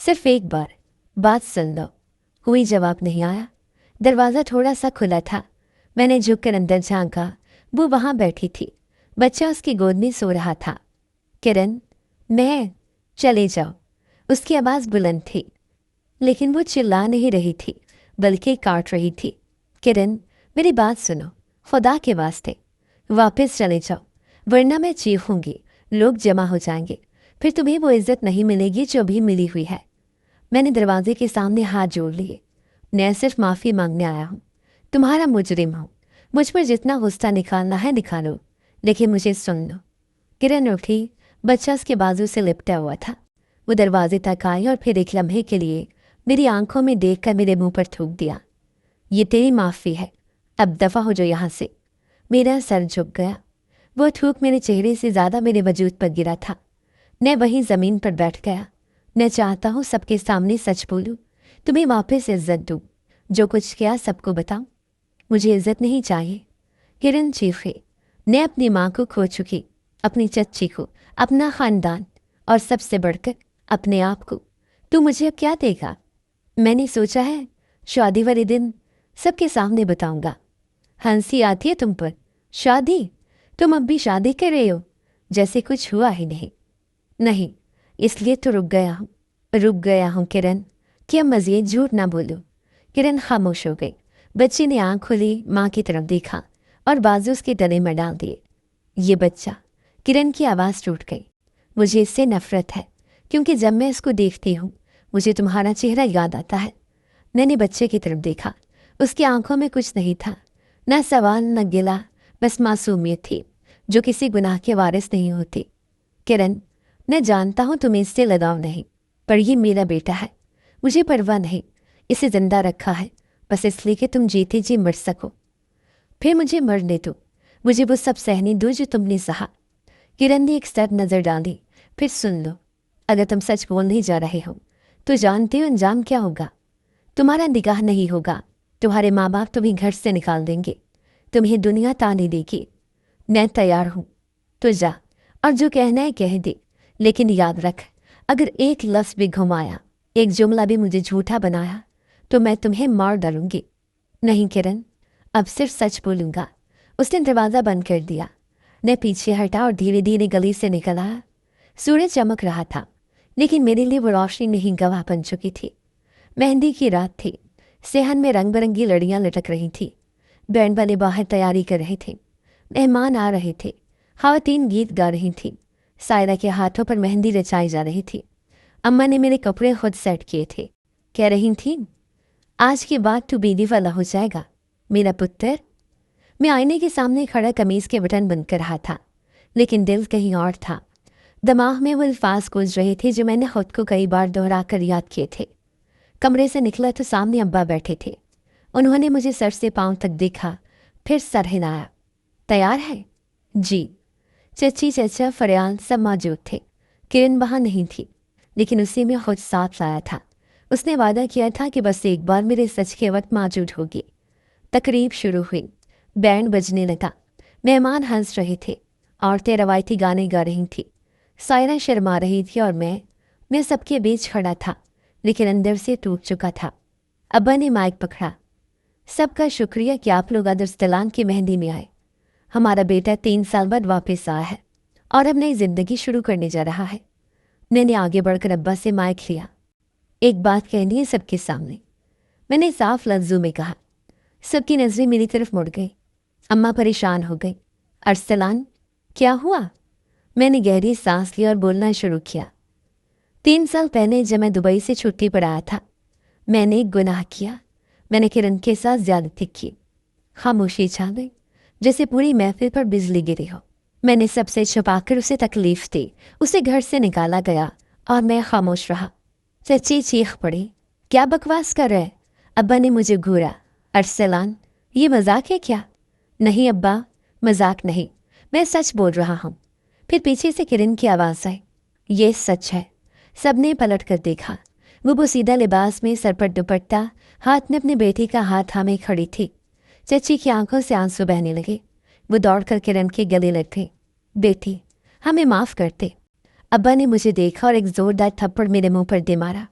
सिर्फ एक बार बात सुन लो। कोई जवाब नहीं आया। दरवाज़ा थोड़ा सा खुला था। मैंने झुककर अंदर झांका। वो वहाँ बैठी थी, बच्चा उसकी गोद में सो रहा था। किरण, मैं, चले जाओ। उसकी आवाज़ बुलंद थी, लेकिन वो चिल्ला नहीं रही थी, बल्कि काट रही थी। किरण, मेरी बात सुनो, खुदा के वास्ते वापस चले जाओ, वरना मैं चीखूंगी, लोग जमा हो जाएंगे, फिर तुम्हें वो इज्जत नहीं मिलेगी जो भी मिली हुई है। मैंने दरवाजे के सामने हाथ जोड़ लिए। मैं सिर्फ माफ़ी मांगने आया हूँ, तुम्हारा मुजरिम हूँ। मुझ पर जितना गुस्सा निकालना है निकालो, लेकिन मुझे सुन लो। किरण उठी। बच्चा उसके बाजू से लिपटा हुआ था। वो दरवाजे तक आई और फिर एक लम्हे के लिए मेरी आंखों में देखकर मेरे मुंह पर थूक दिया, ये तेरी माफ़ी है, अब दफ़ा हो जो यहाँ से। मेरा सर झुक गया। वो थूक मेरे चेहरे से ज़्यादा मेरे वजूद पर गिरा था। मैं वहीं ज़मीन पर बैठ गया। मैं चाहता हूँ सबके सामने सच बोलूँ, तुम्हें वापस इज्जत दूँ, जो कुछ किया सबको बताऊँ। मुझे इज्जत नहीं चाहिए। किरण चीखे। मैं अपनी माँ को खो चुकी, अपनी चच्ची को, अपना ख़ानदान, और सबसे बढ़कर अपने आप को। तू मुझे अब क्या देगा? मैंने सोचा है शादी वाले दिन सबके सामने बताऊंगा। हंसी आती है तुम पर। शादी? तुम अब भी शादी कर रहे हो, जैसे कुछ हुआ ही नहीं। नहीं, इसलिए तो रुक गया हूँ किरण, कि अब मज़ीद झूठ ना बोलूँ। किरण खामोश हो गई। बच्चे ने आँख खोली, माँ की तरफ देखा और बाजू उसके गले में डाल दिए। ये बच्चा। किरण की आवाज़ टूट गई। मुझे इससे नफ़रत है, क्योंकि जब मैं इसको देखती हूँ मुझे तुम्हारा चेहरा याद आता है। मैंने बच्चे की तरफ देखा। उसकी आंखों में कुछ नहीं था, न सवाल न गिला, बस मासूमियत थी जो किसी गुनाह के वारिस नहीं होती। किरण, मैं जानता हूँ तुम्हें इससे लगाव नहीं, पर ये मेरा बेटा है, मुझे परवाह नहीं। इसे जिंदा रखा है बस इसलिए कि तुम जीते जी मर सको। फिर मुझे मरने दो, मुझे वो सब सहने दो जो तुमने सहा। किरण ने एक सर नज़र डाली। फिर सुन लो, अगर तुम सच बोलने जा रहे हो तो जानते हो अंजाम क्या होगा। तुम्हारा निकाह नहीं होगा, तुम्हारे माँ बाप तुम्हें घर से निकाल देंगे, तुम्हें दुनिया ताने देगी। मैं तैयार हूँ, तो जा और जो कहना है कह दे, लेकिन याद रख, अगर एक लफ्ज़ भी घुमाया, एक जुमला भी मुझे झूठा बनाया, तो मैं तुम्हें मार डालूंगी। नहीं किरण, अब सिर्फ सच बोलूँगा। उसने दरवाज़ा बंद कर दिया। मैं पीछे हटा और धीरे धीरे गली से निकल आया। सूरज चमक रहा था, लेकिन मेरे लिए वो रोशनी नहीं गवाह बन चुकी थी। मेहंदी की रात थी। सेहन में रंग बिरंगी लड़ियाँ लटक रही थी। बैंड वाले बाहर तैयारी कर रहे थे। मेहमान आ रहे थे। ख़वातीन गीत गा रही थी। सायरा के हाथों पर मेहंदी रचाई जा रही थी। अम्मा ने मेरे कपड़े खुद सेट किए थे। कह रही थी, आज के बाद तू बीवी वाला हो जाएगा मेरा पुत्र। मैं आईने के सामने खड़ा कमीज़ के बटन बंद कर रहा था, लेकिन दिल कहीं और था। दिमाग में वो अल्फाज गूंज रहे थे जो मैंने खुद को कई बार दोहरा कर याद किए थे। कमरे से निकला तो सामने अब्बा बैठे थे। उन्होंने मुझे सर से पांव तक देखा, फिर सर हिलाया। तैयार है? जी। चची, चचा, फरियाल सब मौजूद थे। किरण वहाँ नहीं थी, लेकिन उसी में खुद साथ लाया था। उसने वादा किया था कि बस एक बार मेरे सच के वक्त मौजूद होगी। तकरीब शुरू हुई। बैंड बजने लगा। मेहमान हंस रहे थे। औरतें रवायती गाने गा रही थीं। सायरा शर्मा रही थी और मैं सबके बीच खड़ा था, लेकिन अंदर से टूट चुका था। अब्बा ने माइक पकड़ा। सबका शुक्रिया कि आप लोग अदरस्तलान की मेहंदी में आए। हमारा बेटा 3 साल बाद वापस आया है और अब नई जिंदगी शुरू करने जा रहा है। मैंने आगे बढ़कर अब्बा से माइक लिया। एक बात कहनी है सबके सामने, मैंने साफ लफ्जों में कहा। सबकी नजरें मेरी तरफ मुड़ गई। अम्मा परेशान हो गई। अरसलान, क्या हुआ? मैंने गहरी सांस ली और बोलना शुरू किया। 3 साल पहले जब मैं दुबई से छुट्टी पर आया था, मैंने एक गुनाह किया। मैंने किरण के साथ ज्यादती की। खामोशी छा गई, जैसे पूरी महफिल पर बिजली गिरी हो। मैंने सबसे छुपाकर उसे तकलीफ दी। उसे घर से निकाला गया और मैं खामोश रहा। चची चीख पड़ी, क्या बकवास कर रहे? अब्बा ने मुझे घूरा। अरसलान, ये मजाक है क्या? नहीं अब्बा, मजाक नहीं, मैं सच बोल रहा हूँ। फिर पीछे से किरण की आवाज़ आई, ये सच है। सबने पलट कर देखा। वो बोसीदा लिबास में, सर पर दुपट्टा, हाथ में अपने बेटी का हाथ थामे खड़ी थी। चची की आंखों से आंसू बहने लगे। वो दौड़कर किरण के गले लग गई। बेटी, हमें माफ़ करते। अब्बा ने मुझे देखा और एक जोरदार थप्पड़ मेरे मुंह पर दे मारा।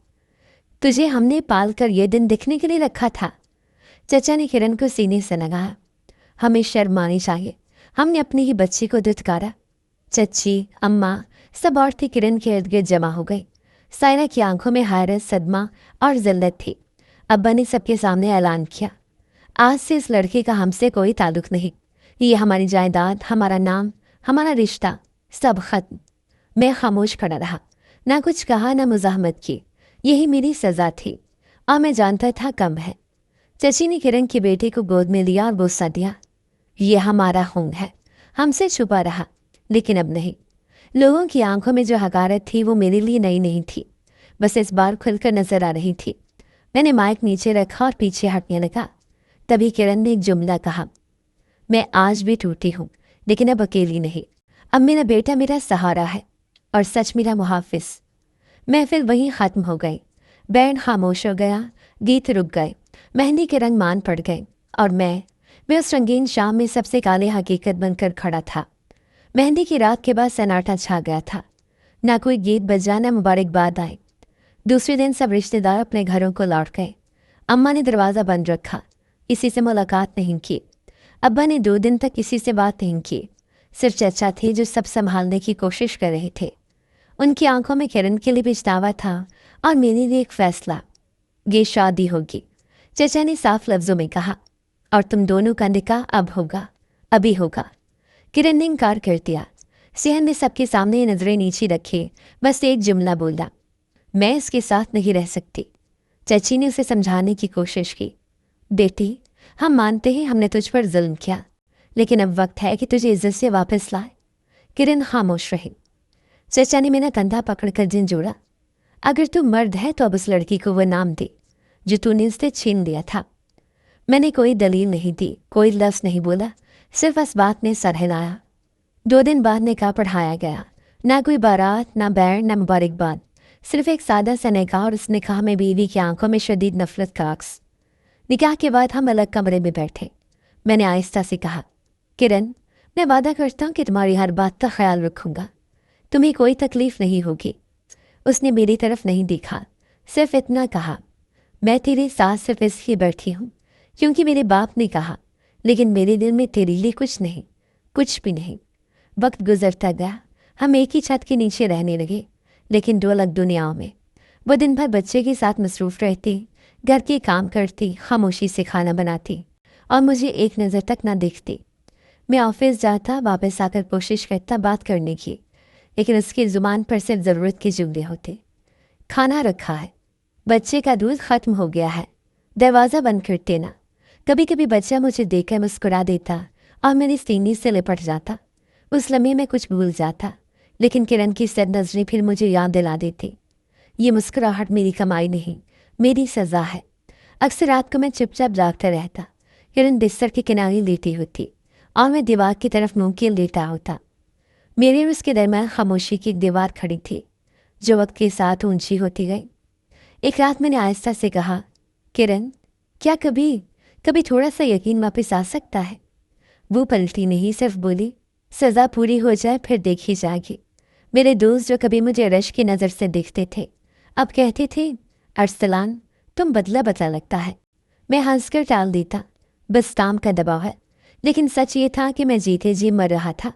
तुझे हमने पाल कर ये दिन दिखने के लिए रखा था। चचा ने किरण को सीने से लगाया। हमें शर्म आनी चाहिए, हमने अपनी ही बच्ची को दुत्कारा। चची, अम्मा, सब औरतें किरण के इर्द गिर्द जमा हो गई। सायरा की आंखों में हैरत, सदमा और जिल्लत थी। अब्बा ने सबके सामने ऐलान किया, आज से इस लड़के का हमसे कोई ताल्लुक नहीं। ये हमारी जायदाद, हमारा नाम, हमारा रिश्ता, सब खत्म। मैं खामोश खड़ा रहा, ना कुछ कहा, ना मुजाहमत की। यही मेरी सज़ा थी और मैं जानता था कम है। चची ने किरण के बेटे को गोद में लिया और बोसा दिया। ये हमारा खून है, हमसे छुपा रहा, लेकिन अब नहीं। लोगों की आंखों में जो हकारत थी वो मेरे लिए नई नहीं थी, बस इस बार खुलकर नजर आ रही थी। मैंने माइक नीचे रखा और पीछे हटने लगा। तभी किरण ने एक जुमला कहा, मैं आज भी टूटी हूँ, लेकिन अब अकेली नहीं। अब मेरा बेटा मेरा सहारा है और सच मेरा मुहाफिज। महफिल वहीं ख़त्म हो गई। बैंड खामोश हो गया, गीत रुक गए, मेहंदी के रंग मान पड़ गए और मैं उस रंगीन शाम में सबसे काले हकीकत बनकर खड़ा था। मेहंदी की रात के बाद सन्नाटा छा गया था। ना कोई गीत बजा, ना मुबारकबाद आई। दूसरे दिन सब रिश्तेदार अपने घरों को लौट गए। अम्मा ने दरवाज़ा बंद रखा, किसी से मुलाकात नहीं की। अब्बा ने 2 दिन तक किसी से बात नहीं की। सिर्फ चचा थे जो सब संभालने की कोशिश कर रहे थे। उनकी आंखों में किरण के लिए पछतावा था और मेरे लिए एक फैसला। ये शादी होगी, चचा ने साफ लफ्ज़ों में कहा, और तुम दोनों का निकाह अब होगा, अभी होगा। किरण ने इनकार कर दिया। सेहन ने सबके सामने नजरें नीचे रखे, बस एक जुमला बोला, मैं इसके साथ नहीं रह सकती। चची ने उसे समझाने की कोशिश की, बेटी, हम मानते हैं हमने तुझ पर जुल्म किया, लेकिन अब वक्त है कि तुझे इज्जत से वापस लाए। किरण खामोश रही। चचा ने मेरा कंधा पकड़कर जिन जोड़ा, अगर तू मर्द है तो अब उस लड़की को वो नाम दे जो तूने उससे छीन लिया था। मैंने कोई दलील नहीं दी, कोई लफ्ज़ नहीं बोला, सिर्फ इस बात ने सर हिलाया। 2 दिन बाद निकाह पढ़ाया गया। ना कोई बारात, ना बैंड, ना मुबारकबाद, सिर्फ एक सादा सा निकाह और उस निकाह में बीवी की आंखों में शदीद नफरत का अक्स। निकाह के बाद हम अलग कमरे में बैठे। मैंने आहिस्ता से कहा, किरण, मैं वादा करता हूँ कि तुम्हारी हर बात का ख्याल रखूँगा, तुम्हें कोई तकलीफ नहीं होगी। उसने मेरी तरफ नहीं देखा, सिर्फ इतना कहा, मैं तेरे साथ सिर्फ इसलिए बैठी हूँ क्योंकि मेरे बाप ने कहा, लेकिन मेरे दिल में तेरे लिए कुछ नहीं, कुछ भी नहीं। वक्त गुजरता गया, हम एक ही छत के नीचे रहने लगे, लेकिन 2 अलग दुनियाओं में। वो दिन भर बच्चे के साथ मसरूफ़ रहती, घर के काम करती, खामोशी से खाना बनाती और मुझे एक नज़र तक ना देखती। मैं ऑफिस जाता, वापस आकर कोशिश करता बात करने की, लेकिन उसकी ज़ुबान पर सिर्फ ज़रूरत के जुमले होते। खाना रखा है, बच्चे का दूध ख़त्म हो गया है, दरवाज़ा बंद कर देना। कभी कभी बच्चा मुझे देखकर मुस्कुरा देता और मेरी सीने से लिपट जाता। उस लम्हे में कुछ भूल जाता, लेकिन किरण की सद नजरें फिर मुझे याद दिला देती, ये मुस्कुराहट मेरी कमाई नहीं, मेरी सज़ा है। अक्सर रात को मैं चुपचाप जागता रहता, किरण बिस्तर के किनारे लेटी होती और मैं दीवार की तरफ मुंह किए लेटा होता। मेरे और उसके दरमियान खामोशी की एक दीवार खड़ी थी जो वक्त के साथ ऊंची होती गई। एक रात मैंने आहिस्ता से कहा, किरण, क्या कभी कभी थोड़ा सा यकीन वापस आ सकता है? वो पलटी नहीं, सिर्फ बोली, सज़ा पूरी हो जाए फिर देखी जाएगी। मेरे दोस्त जो कभी मुझे रश की नज़र से देखते थे अब कहते थे, अरसलान तुम बदला बदला लगता है। मैं हंसकर टाल देता, बस काम का दबाव है। लेकिन सच ये था कि मैं जीते जी मर रहा था।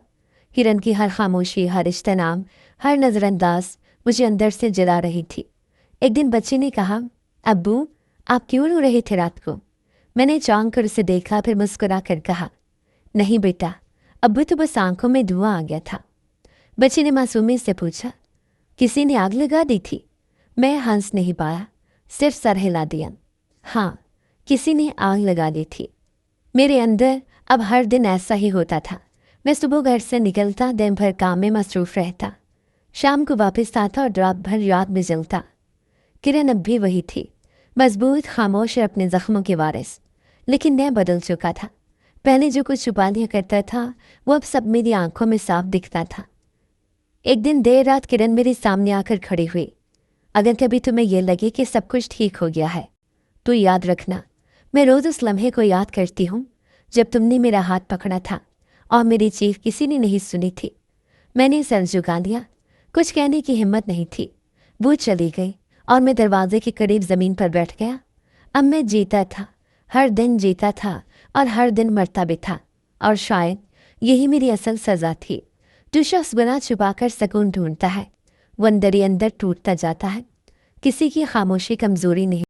किरण की हर खामोशी, हर इज्तनाम, हर नज़रअंदाज मुझे अंदर से जला रही थी। एक दिन बच्चे ने कहा, अब्बू आप क्यों रो रहे थे रात को? मैंने चौंक कर उसे देखा, फिर मुस्कुरा कर कहा, नहीं बेटा, अब्बू तो बस आंखों में धुआं आ गया था। बच्चे ने मासूमी से पूछा, किसी ने आग लगा दी थी? मैं हंस नहीं पाया, सिर्फ सर हिला दिया। हाँ, किसी ने आग लगा दी थी। मेरे अंदर अब हर दिन ऐसा ही होता था। मैं सुबह घर से निकलता, दिन भर काम में मसरूफ़ रहता, शाम को वापस आता और रात भर याद में जलता। किरण अब भी वही थी, मजबूत, खामोश और अपने जख्मों के वारिस। लेकिन मैं बदल चुका था। पहले जो कुछ छुपा लिया करता था वो अब सब मेरी आंखों में साफ दिखता था। एक दिन देर रात किरण मेरे सामने आकर खड़ी हुई। अगर कभी तुम्हें यह लगे कि सब कुछ ठीक हो गया है तो याद रखना, मैं रोज़ उस लम्हे को याद करती हूँ जब तुमने मेरा हाथ पकड़ा था और मेरी चीख किसी ने नहीं सुनी थी। मैंने सर झुका दिया, कुछ कहने की हिम्मत नहीं थी। वो चली गई और मैं दरवाजे के करीब ज़मीन पर बैठ गया। अब मैं जीता था, हर दिन जीता था और हर दिन मरता भी था। और शायद यही मेरी असल सज़ा थी। जो शख्स गुनाह छुपाकर सकून ढूंढता है वो अंदर ही अंदर टूटता जाता है। किसी की खामोशी कमज़ोरी नहीं।